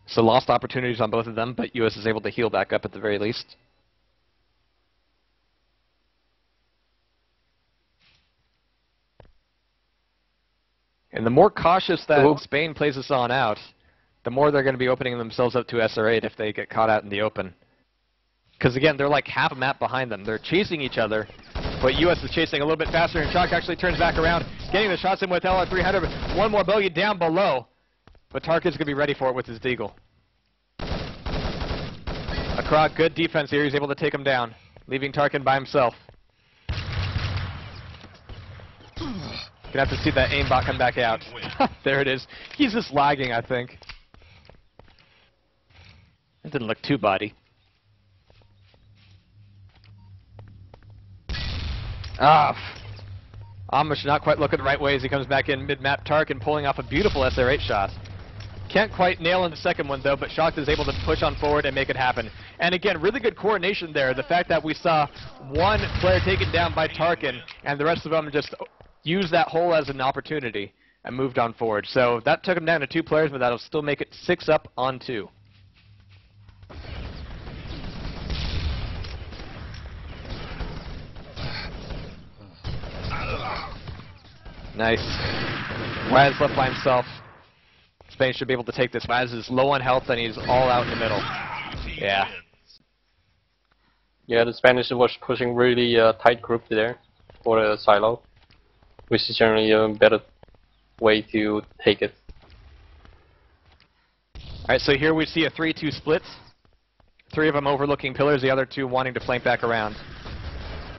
So lost opportunities on both of them, but US is able to heal back up at the very least. And the more cautious that Spain plays this on out, the more they're going to be opening themselves up to SR8 if they get caught out in the open. Because again, they're like half a map behind them. They're chasing each other, but US is chasing a little bit faster, and Shock actually turns back around, getting the shots in with LR300. One more bogey down below, but Tarkin's going to be ready for it with his Deagle. Akrok, good defense here. He's able to take him down, leaving Tarkin by himself. Gonna have to see that aimbot come back out. There it is. He's just lagging, I think. It didn't look too body. Amish not quite looking the right way as he comes back in mid-map. Tarkin pulling off a beautiful SR8 shot. Can't quite nail in the second one though, but Shocked is able to push on forward and make it happen. And again, really good coordination there. The fact that we saw one player taken down by Tarkin and the rest of them just used that hole as an opportunity and moved on forward. So that took him down to 2 players, but that'll still make it 6 up on 2. Nice. Waz left by himself. Spain should be able to take this. Waz is low on health and he's all out in the middle. Yeah. Yeah, the Spanish was pushing really tight group there for the silo, which is generally a better way to take it. Alright, so here we see a 3-2 split. 3 of them overlooking pillars, the other 2 wanting to flank back around.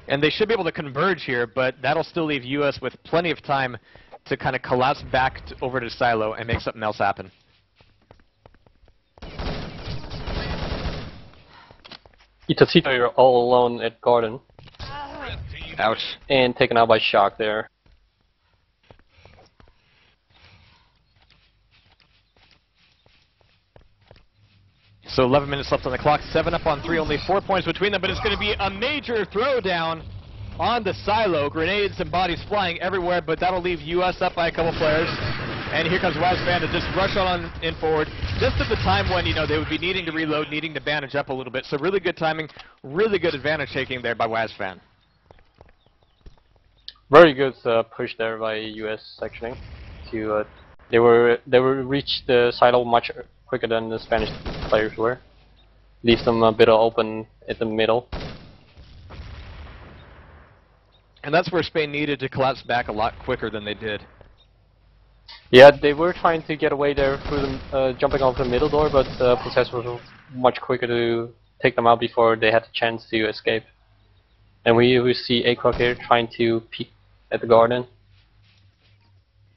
And they should be able to converge here, but that'll still leave US with plenty of time to kind of collapse back over to silo and make something else happen. Itacito, you're all alone at Garden. Ouch. And taken out by Shock there. So 11 minutes left on the clock, 7 up on 3, only 4 points between them, but it's going to be a major throwdown on the silo. Grenades and bodies flying everywhere, but that'll leave US up by a couple players. And here comes Wazfan to just rush on in forward, just at the time when, you know, they would be needing to reload, needing to bandage up a little bit. So really good timing, really good advantage taking there by Wazfan. Very good push there by US sectioning. To they were reached the silo much quicker than the Spanish players were. Leaves them a bit open at the middle. And that's where Spain needed to collapse back a lot quicker than they did. Yeah, they were trying to get away there through the, jumping off the middle door, but Possess was much quicker to take them out before they had the chance to escape. And we see Akrok here trying to peek at the garden.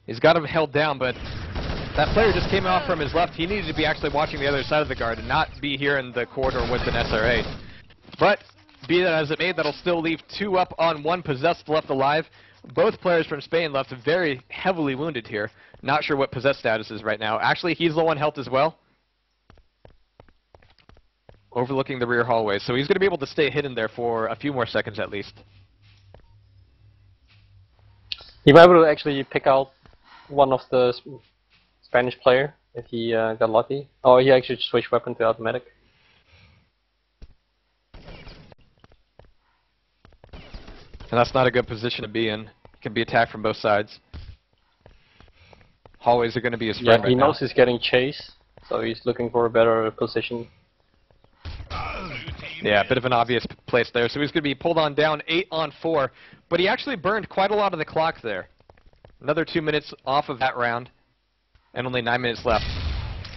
He's got him held down, but that player just came off from his left. He needed to be actually watching the other side of the guard and not be here in the corridor with an SR8. But be that as it may, that'll still leave 2 up on 1 Possessed left alive. Both players from Spain left very heavily wounded here. Not sure what Possessed status is right now. Actually, he's low on health as well. Overlooking the rear hallway. So he's going to be able to stay hidden there for a few more seconds at least. He might be able to actually pick out one of the Spanish player if he got lucky. Oh, he actually switched weapon to automatic. And that's not a good position to be in. Can be attacked from both sides. Hallways are going to be his friend Yeah, he knows he's getting chased, so he's looking for a better position. Yeah, a bit of an obvious place there. So he's going to be pulled on down 8 on 4. But he actually burned quite a lot of the clock there. Another 2 minutes off of that round. And only 9 minutes left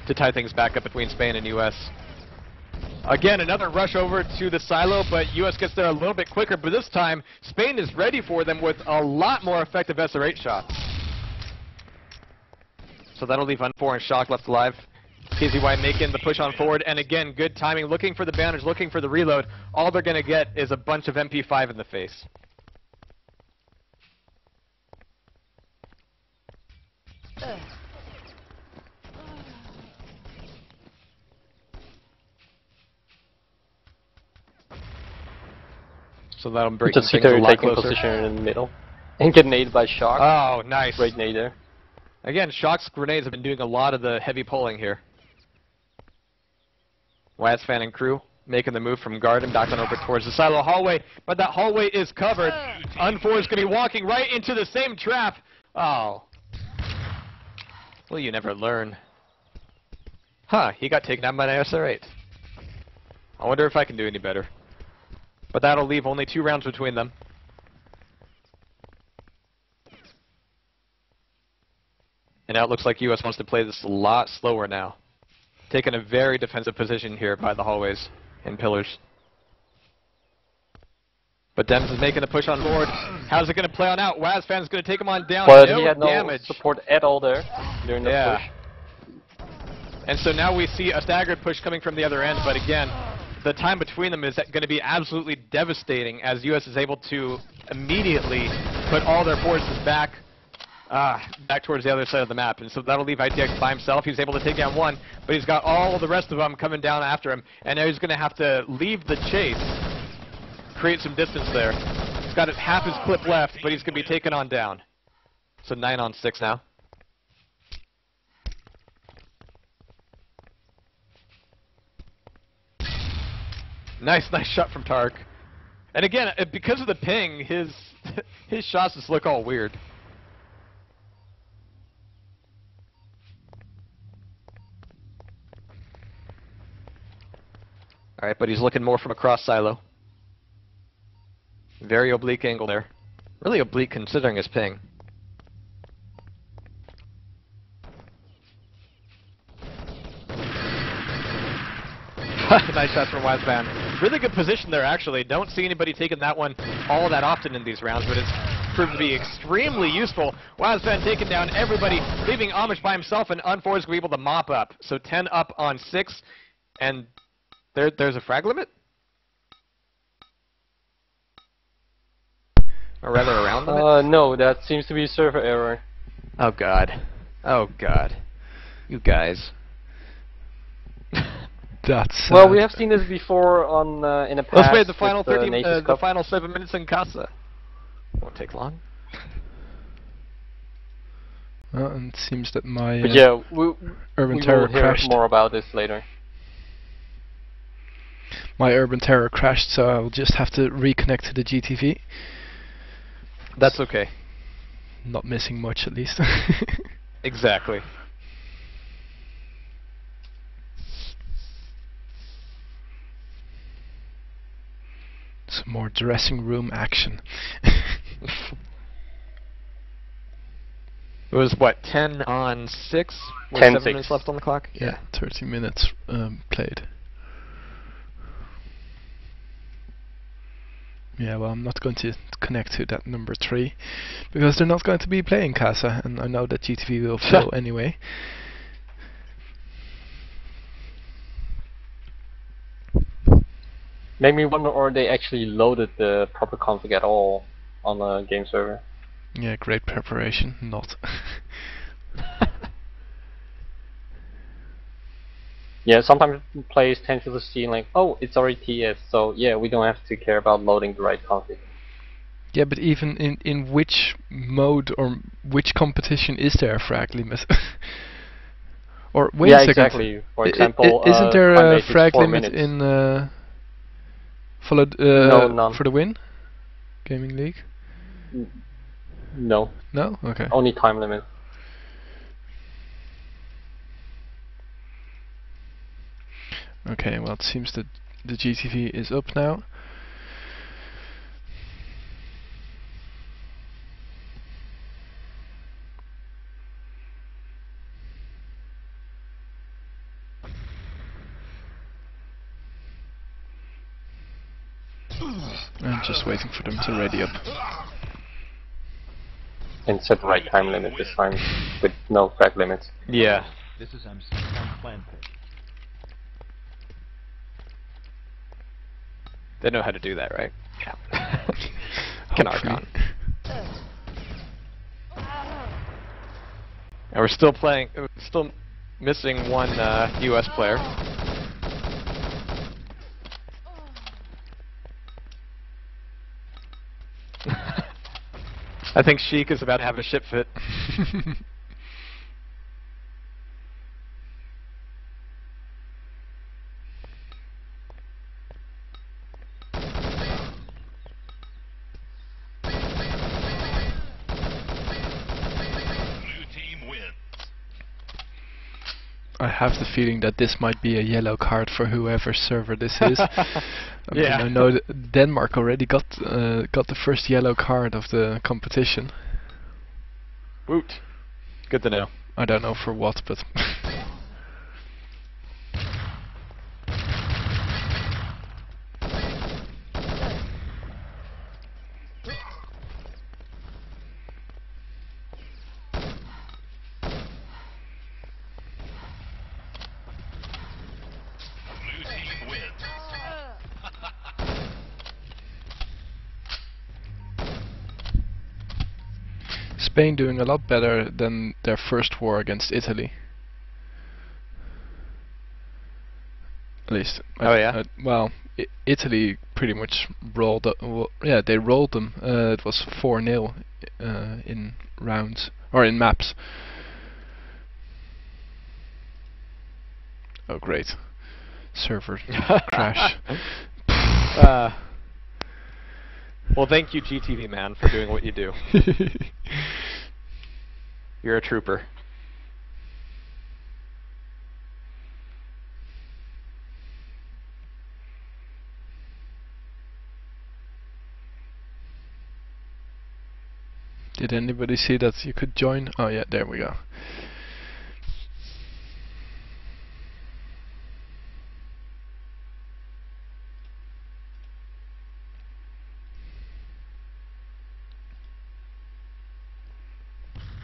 to tie things back up between Spain and US. Again, another rush over to the silo, but US gets there a little bit quicker. But this time, Spain is ready for them with a lot more effective SR8 shots. So that'll leave Un4 and Shock left alive. PZY making the push on forward, and again, good timing, looking for the bandage, looking for the reload. All they're going to get is a bunch of MP5 in the face. So that'll break things a lot taking closer. Position in the middle. And get naded by Shock. Oh, nice. Great nade there. Again, Shock's grenades have been doing a lot of the heavy pulling here. Wazfan and crew making the move from garden back on over towards the silo hallway, but that hallway is covered. Un4 is going to be walking right into the same trap. Oh. Well, you never learn. Huh, he got taken out by an SR8. I wonder if I can do any better. But that'll leave only 2 rounds between them. And now it looks like US wants to play this a lot slower now. Taking a very defensive position here by the hallways and pillars. But Dems is making a push on board. How's it going to play on out? Wazfan's going to take him on down. But No he had no damage. support at all there during the push. And so now we see a staggered push coming from the other end, but again, the time between them is going to be absolutely devastating as US is able to immediately put all their forces back towards the other side of the map. And so that'll leave ITX by himself. He's able to take down one, but he's got all the rest of them coming down after him, and now he's going to have to leave the chase, create some distance there. He's got half his clip left, but he's going to be taken on down. So 9 on 6 now. Nice shot from Tark. And again, because of the ping, his shots just look all weird. Alright, but he's looking more from across silo. Very oblique angle there. Really oblique considering his ping. Nice shot from Wazban. Really good position there, actually. Don't see anybody taking that one all that often in these rounds, but it's proved to be extremely useful. Wazban taking down everybody, leaving Amish by himself, and Un4 is going to be able to mop up. So 10 up on 6, and there's a frag limit? Or rather, a round limit? No, that seems to be a server error. Oh god. Oh god. You guys. That's well, we have seen this before on in a past. Let's wait the final with, 30, the NationsCup. final 7 minutes in Casa. Won't take long. Well, and it seems that my But yeah, Urban we Terror will hear crashed. more about this later. My Urban Terror crashed, so I'll just have to reconnect to the GTV. That's okay. Not missing much, at least. Exactly. Some more dressing room action. It was what, 10 on 6? 10 7 6. minutes left on the clock? Yeah, 30 minutes played. Yeah, well, I'm not going to connect to that number 3 because they're not going to be playing Casa, and I know that GTV will fill anyway. Made me wonder, or they actually loaded the proper config at all on the game server. Yeah, great preparation. Not. Yeah, sometimes players tend to see like, oh, it's already TS, so yeah, we don't have to care about loading the right config. Yeah, but even in which mode or which competition is there a frag limit? Or wait a second. Exactly. For example, isn't there a Clanbase is frag 4 limit minutes. in followed No, none. for the win gaming league? No, No. Okay. only time limit. Okay. Well, it seems that the GTV is up now. I'm just waiting for them to ready up. And set the right time limit this time with no frag limits. Yeah. This is MC on Clanbase. They know how to do that, right? Yeah. Can Archon. And we're still playing, still missing one US player. I think Sheik is about to have a shit fit. Blue team wins. I have the feeling that this might be a yellow card for whoever server this is. Yeah. I know that Denmark already got the first yellow card of the competition. Woot. Good to know. I don't know for what, but Spain doing a lot better than their first war against Italy. At least. Oh, yeah? Well, Italy pretty much rolled. Yeah, they rolled them. It was 4-0 in rounds or in maps. Oh, great! Server crash. Well, thank you, GTV man, for doing what you do. You're a trooper. Did anybody see that you could join? Oh yeah, there we go.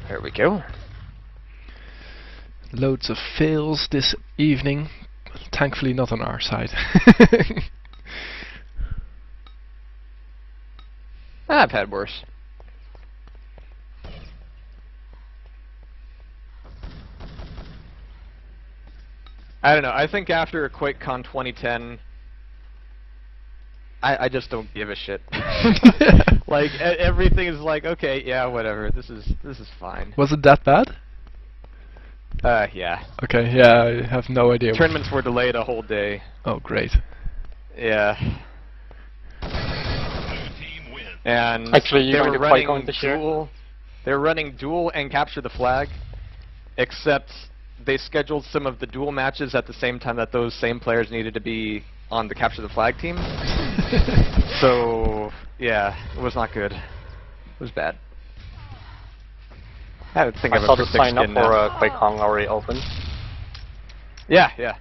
There we go. Loads of fails this evening. Thankfully not on our side. I've had worse. I don't know. I think after QuakeCon 2010, I just don't give a shit. Like everything is like, okay, yeah, whatever. This is fine. Was it that bad? Yeah. Okay, yeah, I have no idea. Tournaments were delayed a whole day. Oh, great. Yeah. And Actually, you they going were to running QuakeCon this year? duel. They were running duel and capture the flag, except they scheduled some of the duel matches at the same time that those same players needed to be on the capture the flag team. So yeah, it was not good. It was bad. I don't think I I've saw ever the sign up fixed for in, QuakeCon already open. Yeah.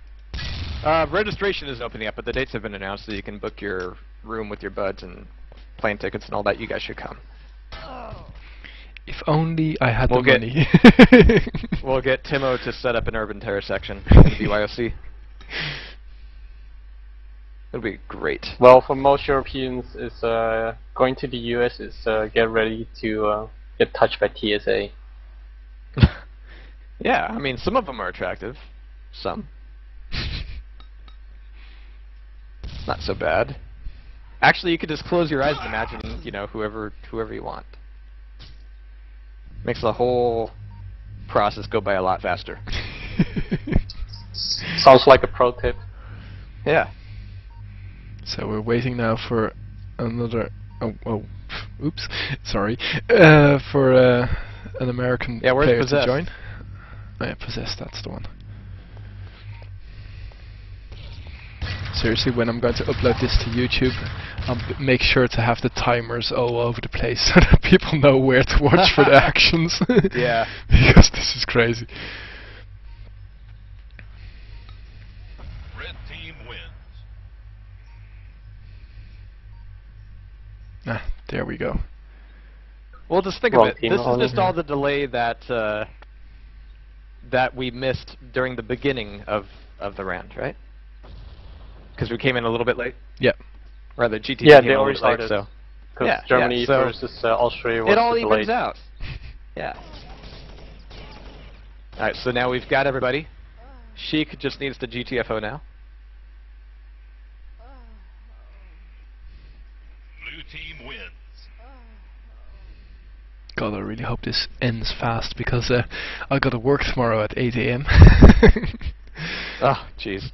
Registration is opening up, but the dates have been announced, so you can book your room with your buds and plane tickets and all that. You guys should come. If only I had the money. We'll get Timo to set up an urban terror section in the BYOC. It'll be great. Well, for most Europeans, it's going to the US is get ready to get touched by TSA. Yeah, I mean, some of them are attractive. Some. Not so bad. Actually, you could just close your eyes and imagine, you know, whoever you want. Makes the whole process go by a lot faster. Sounds like a pro tip. Yeah. So we're waiting now for another. Oops, sorry. For an American player to join. Oh, yeah, Possessed, that's the one. Seriously, when I'm going to upload this to YouTube, I'll make sure to have the timers all over the place so that people know where to watch for the actions. Yeah. Because this is crazy. Red team wins. Ah, there we go. Well, just think of it. This is just all the delay that that we missed during the beginning of the round, right? Because we came in a little bit late. Yeah. Rather, GTV yeah, came they in a already little bit late, started. so Because Germany so versus Austria was it all delayed. evens out. Yeah. All right, so now we've got everybody. Sheik just needs the GTFO now. Blue team wins. God, I really hope this ends fast because I got to work tomorrow at 8 AM. Oh, jeez.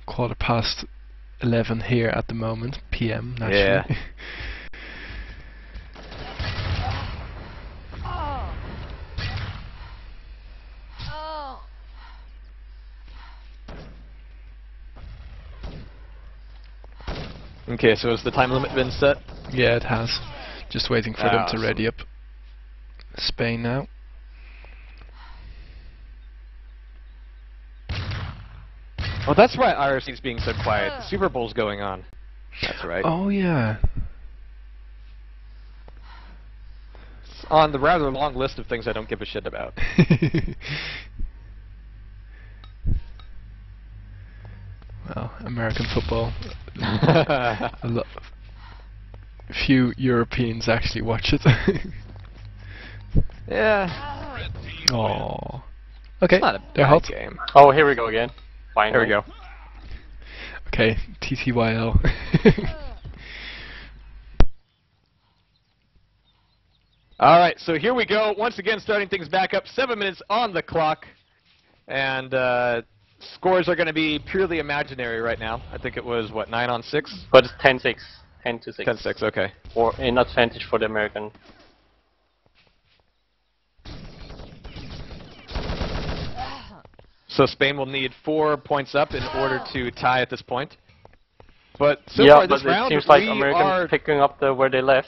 11:15 here at the moment, PM naturally. Yeah. Okay, so has the time limit been set? Yeah, it has. Just waiting for them to Awesome. ready up Spain now. Oh, that's why IRC's being so quiet. The Super Bowl's going on. That's right. Oh yeah. It's on the rather long list of things I don't give a shit about. Well, American football. Few Europeans actually watch it. Yeah. Red team wins. Oh. Okay, It's not a they're bad hot. game. Oh, here we go again. Finally. There we go. Okay, TTYL. All right, so here we go. Once again, starting things back up. 7 minutes on the clock. And scores are going to be purely imaginary right now. I think it was, what, 9 on 6? But it's 10-6. 10-6. 10-6, okay. Or an advantage for the American. So Spain will need 4 points up in order to tie at this point. But so yeah, far but this it round, seems like we American are... picking up where they left.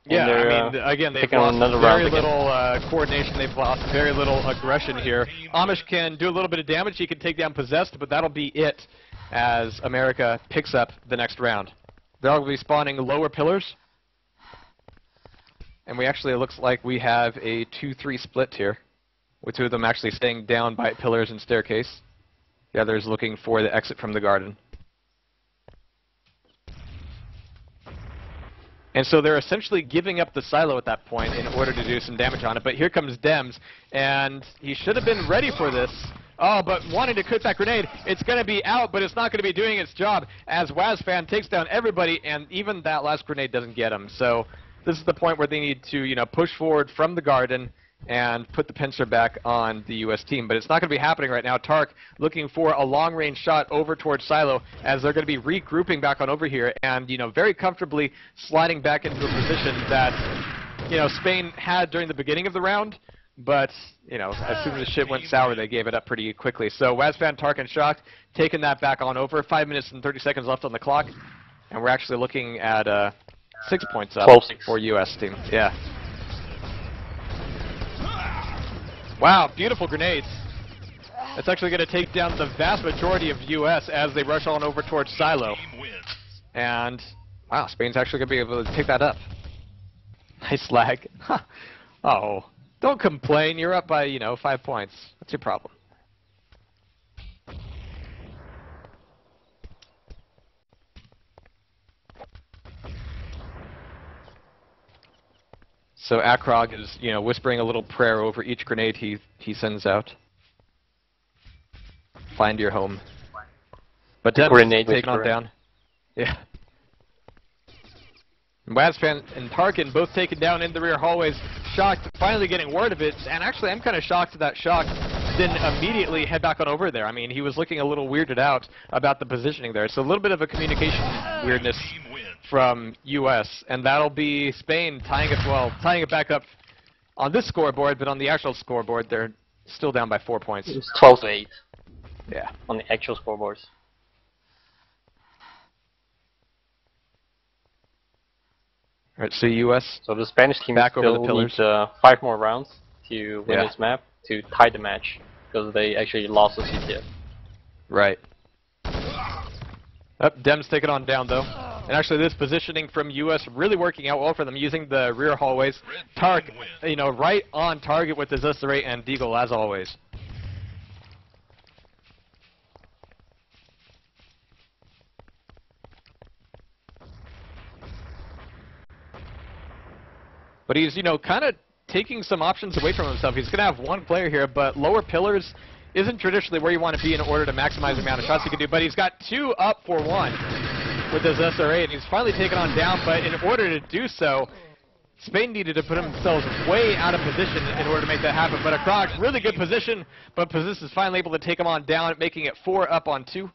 Yeah, they're, I mean, again, they've taking lost another very round again. little coordination. They've lost very little aggression here. Amish can do a little bit of damage. He can take down Possessed, but that'll be it as America picks up the next round. They're all going to be spawning lower pillars. And we actually, it looks like we have a 2-3 split here, with 2 of them actually staying down by pillars and staircase. The others looking for the exit from the garden. And so they're essentially giving up the silo at that point in order to do some damage on it. But here comes Dems, and he should have been ready for this. Oh, but wanting to cook that grenade, it's going to be out, but it's not going to be doing its job as Wazfan takes down everybody, and even that last grenade doesn't get him. So this is the point where they need to, push forward from the garden and put the pincer back on the U.S. team. But it's not going to be happening right now. Tark looking for a long-range shot over towards Silo as they're going to be regrouping back on over here and, very comfortably sliding back into a position that, Spain had during the beginning of the round. But, as soon as the shit went sour, they gave it up pretty quickly. So Wazfan, Tark, and Shocked taking that back on over. 5 minutes and 30 seconds left on the clock. And we're actually looking at 6 points up 12-6 for U.S. team. Yeah. Wow, beautiful grenades. That's actually going to take down the vast majority of U.S. as they rush on over towards Silo. Team wins. And, wow, Spain's actually going to be able to pick that up. Nice lag. Oh, don't complain. You're up by, 5 points. What's your problem? So Akrog is, whispering a little prayer over each grenade he sends out. Find your home. But Dems Grenade taken on whisperer. down. Yeah. Wazfan and Tarkin both taken down in the rear hallways. Shocked, finally getting word of it. And actually, I'm kind of shocked that Shocked didn't immediately head back on over there. I mean, he was looking a little weirded out about the positioning there. So a little bit of a communication weirdness Team wins. from U.S. And that'll be Spain tying it back up on this scoreboard, but on the actual scoreboard, they're still down by 4 points. It was 12-8 Yeah. on the actual scoreboards. All right, so U.S. So the Spanish team Back over the still pillars. needs 5 more rounds to win Yeah. this map to tie the match because they actually lost the CTF. Right. Dem's taken on down, though. And actually, this positioning from U.S. really working out well for them, using the rear hallways. Red Tark, team wins. right on target with his Zesseray and Deagle, as always. But he's, kind of taking some options away from himself. He's going to have one player here, but lower pillars isn't traditionally where you want to be in order to maximize the amount of shots he can do. But he's got 2 up for 1 with his SRA, and he's finally taken on down. But in order to do so, Spain needed to put themselves way out of position in order to make that happen. But Akrog, really good position, but Possess is finally able to take him on down, making it 4 up on 2.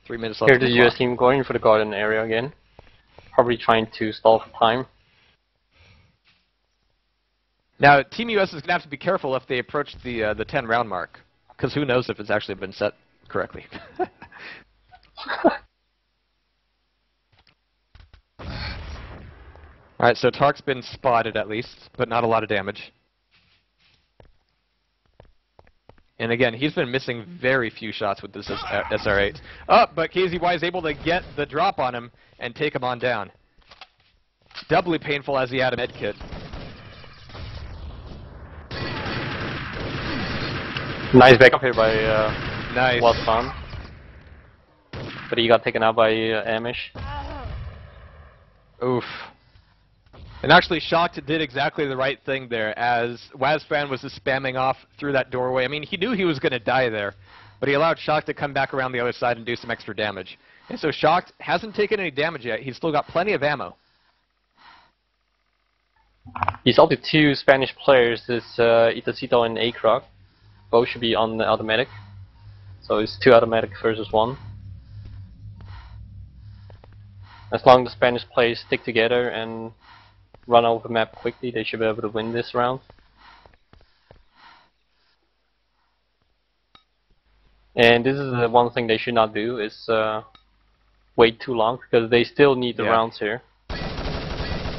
3 minutes left. Here's the US team going for the garden area again. Probably trying to stall for time. Now, Team US is going to have to be careful if they approach the 10-round mark, because who knows if it's actually been set. correctly. Alright, so Tark's been spotted at least, but not a lot of damage. And again, he's been missing very few shots with this SR8. Oh, but KZY is able to get the drop on him and take him on down. Doubly painful as he had a medkit. Nice backup here by Nice. Waspan. But he got taken out by Amish. Oof. And actually, Shocked did exactly the right thing there, as Wazfan was just spamming off through that doorway. I mean, he knew he was going to die there, but he allowed Shocked to come back around the other side and do some extra damage. And so Shocked hasn't taken any damage yet. He's still got plenty of ammo. He's ulted 2 Spanish players, this Itacito and Akrok. Both should be on the automatic. So it's 2 automatic versus 1. As long as the Spanish players stick together and run over the map quickly, they should be able to win this round. And this is the one thing they should not do, is wait too long, because they still need the rounds here.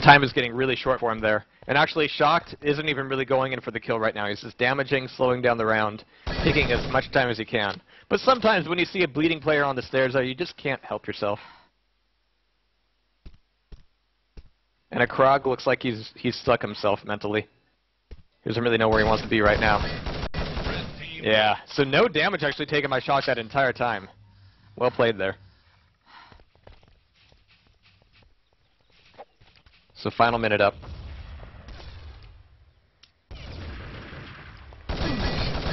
Time is getting really short for him there. And actually, Shocked isn't even really going in for the kill right now. He's just damaging, slowing down the round, taking as much time as he can. But sometimes when you see a bleeding player on the stairs, you just can't help yourself. And a Krog looks like he's stuck himself mentally. He doesn't really know where he wants to be right now. Yeah, so no damage actually taken by Shock that entire time. Well played there. So final minute up.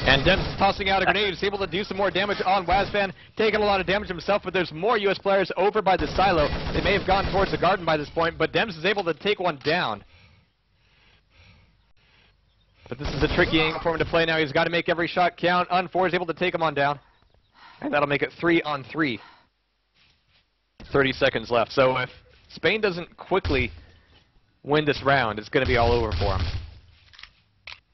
And Dems tossing out a grenade. He's able to do some more damage on Wazfan, taking a lot of damage himself, but there's more US players over by the silo. They may have gone towards the garden by this point, but Dems is able to take one down. But this is a tricky angle for him to play now. He's got to make every shot count. Un4 is able to take him on down. And that'll make it 3-on-3. 30 seconds left. So if Spain doesn't quickly win this round, it's going to be all over for him.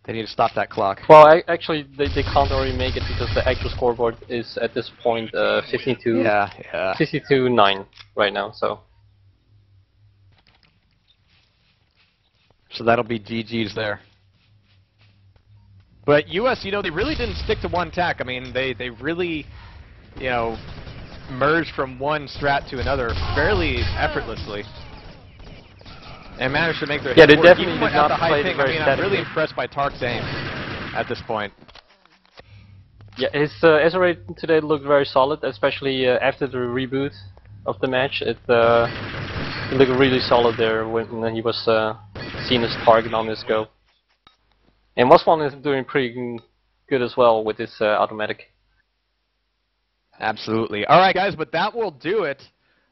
They need to stop that clock. Well, actually, they can't already make it because the actual scoreboard is at this point 52-9 right now. So that'll be GG's there. But US, they really didn't stick to one tack. I mean, they really, merged from one strat to another fairly effortlessly. And managed to make their they work. definitely Even did not at the high play ping, very I'm really impressed by Tark's aim at this point. Yeah, his SR8 today looked very solid, especially after the reboot of the match. It looked really solid there when he was seen as target on this go. And Waspan is doing pretty good as well with his automatic. Absolutely. All right, guys, but that will do it.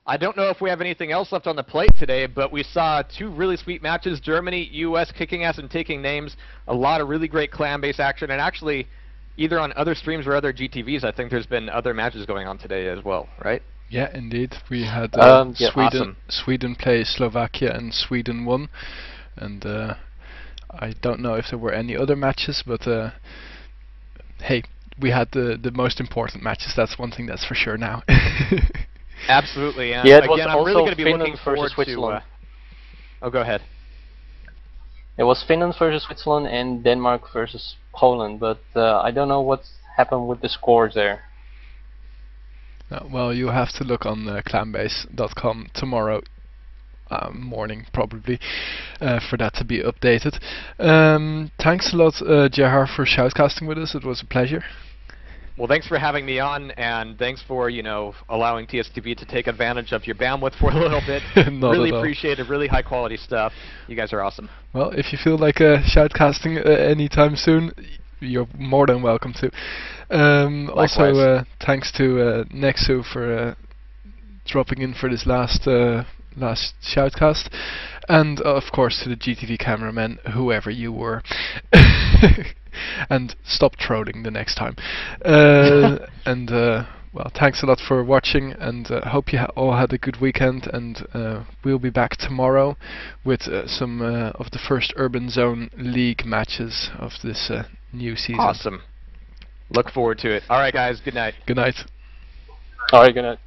I don't know if we have anything else left on the plate today, but we saw 2 really sweet matches. Germany, US kicking ass and taking names. A lot of really great Clanbase action. And actually, either on other streams or other GTVs, I think there's been other matches going on today as well, right? Yeah, indeed. We had awesome. Sweden play Slovakia and Sweden won. And I don't know if there were any other matches, but hey, we had the most important matches. That's one thing that's for sure now. Absolutely, and yeah, it was again, I'm also really going to be Finland looking forward versus Switzerland. Oh, go ahead. It was Finland versus Switzerland and Denmark versus Poland, but I don't know what's happened with the scores there. Well, you have to look on clanbase.com tomorrow morning, probably, for that to be updated. Thanks a lot, Jehar, for shoutcasting with us. It was a pleasure. Well, thanks for having me on, and thanks for, allowing TSTV to take advantage of your bandwidth for a little bit. Really appreciate it. Really high quality stuff. You guys are awesome. Well, if you feel like shoutcasting anytime soon, you're more than welcome to. Also, thanks to Nexu for dropping in for this last shoutcast, and of course to the GTV cameraman, whoever you were. And stop trolling the next time. Well, thanks a lot for watching, and hope you all had a good weekend, and we'll be back tomorrow with some of the first Urban Zone League matches of this new season. Awesome. Look forward to it. All right, guys. Good night. Good night. Alright, good night.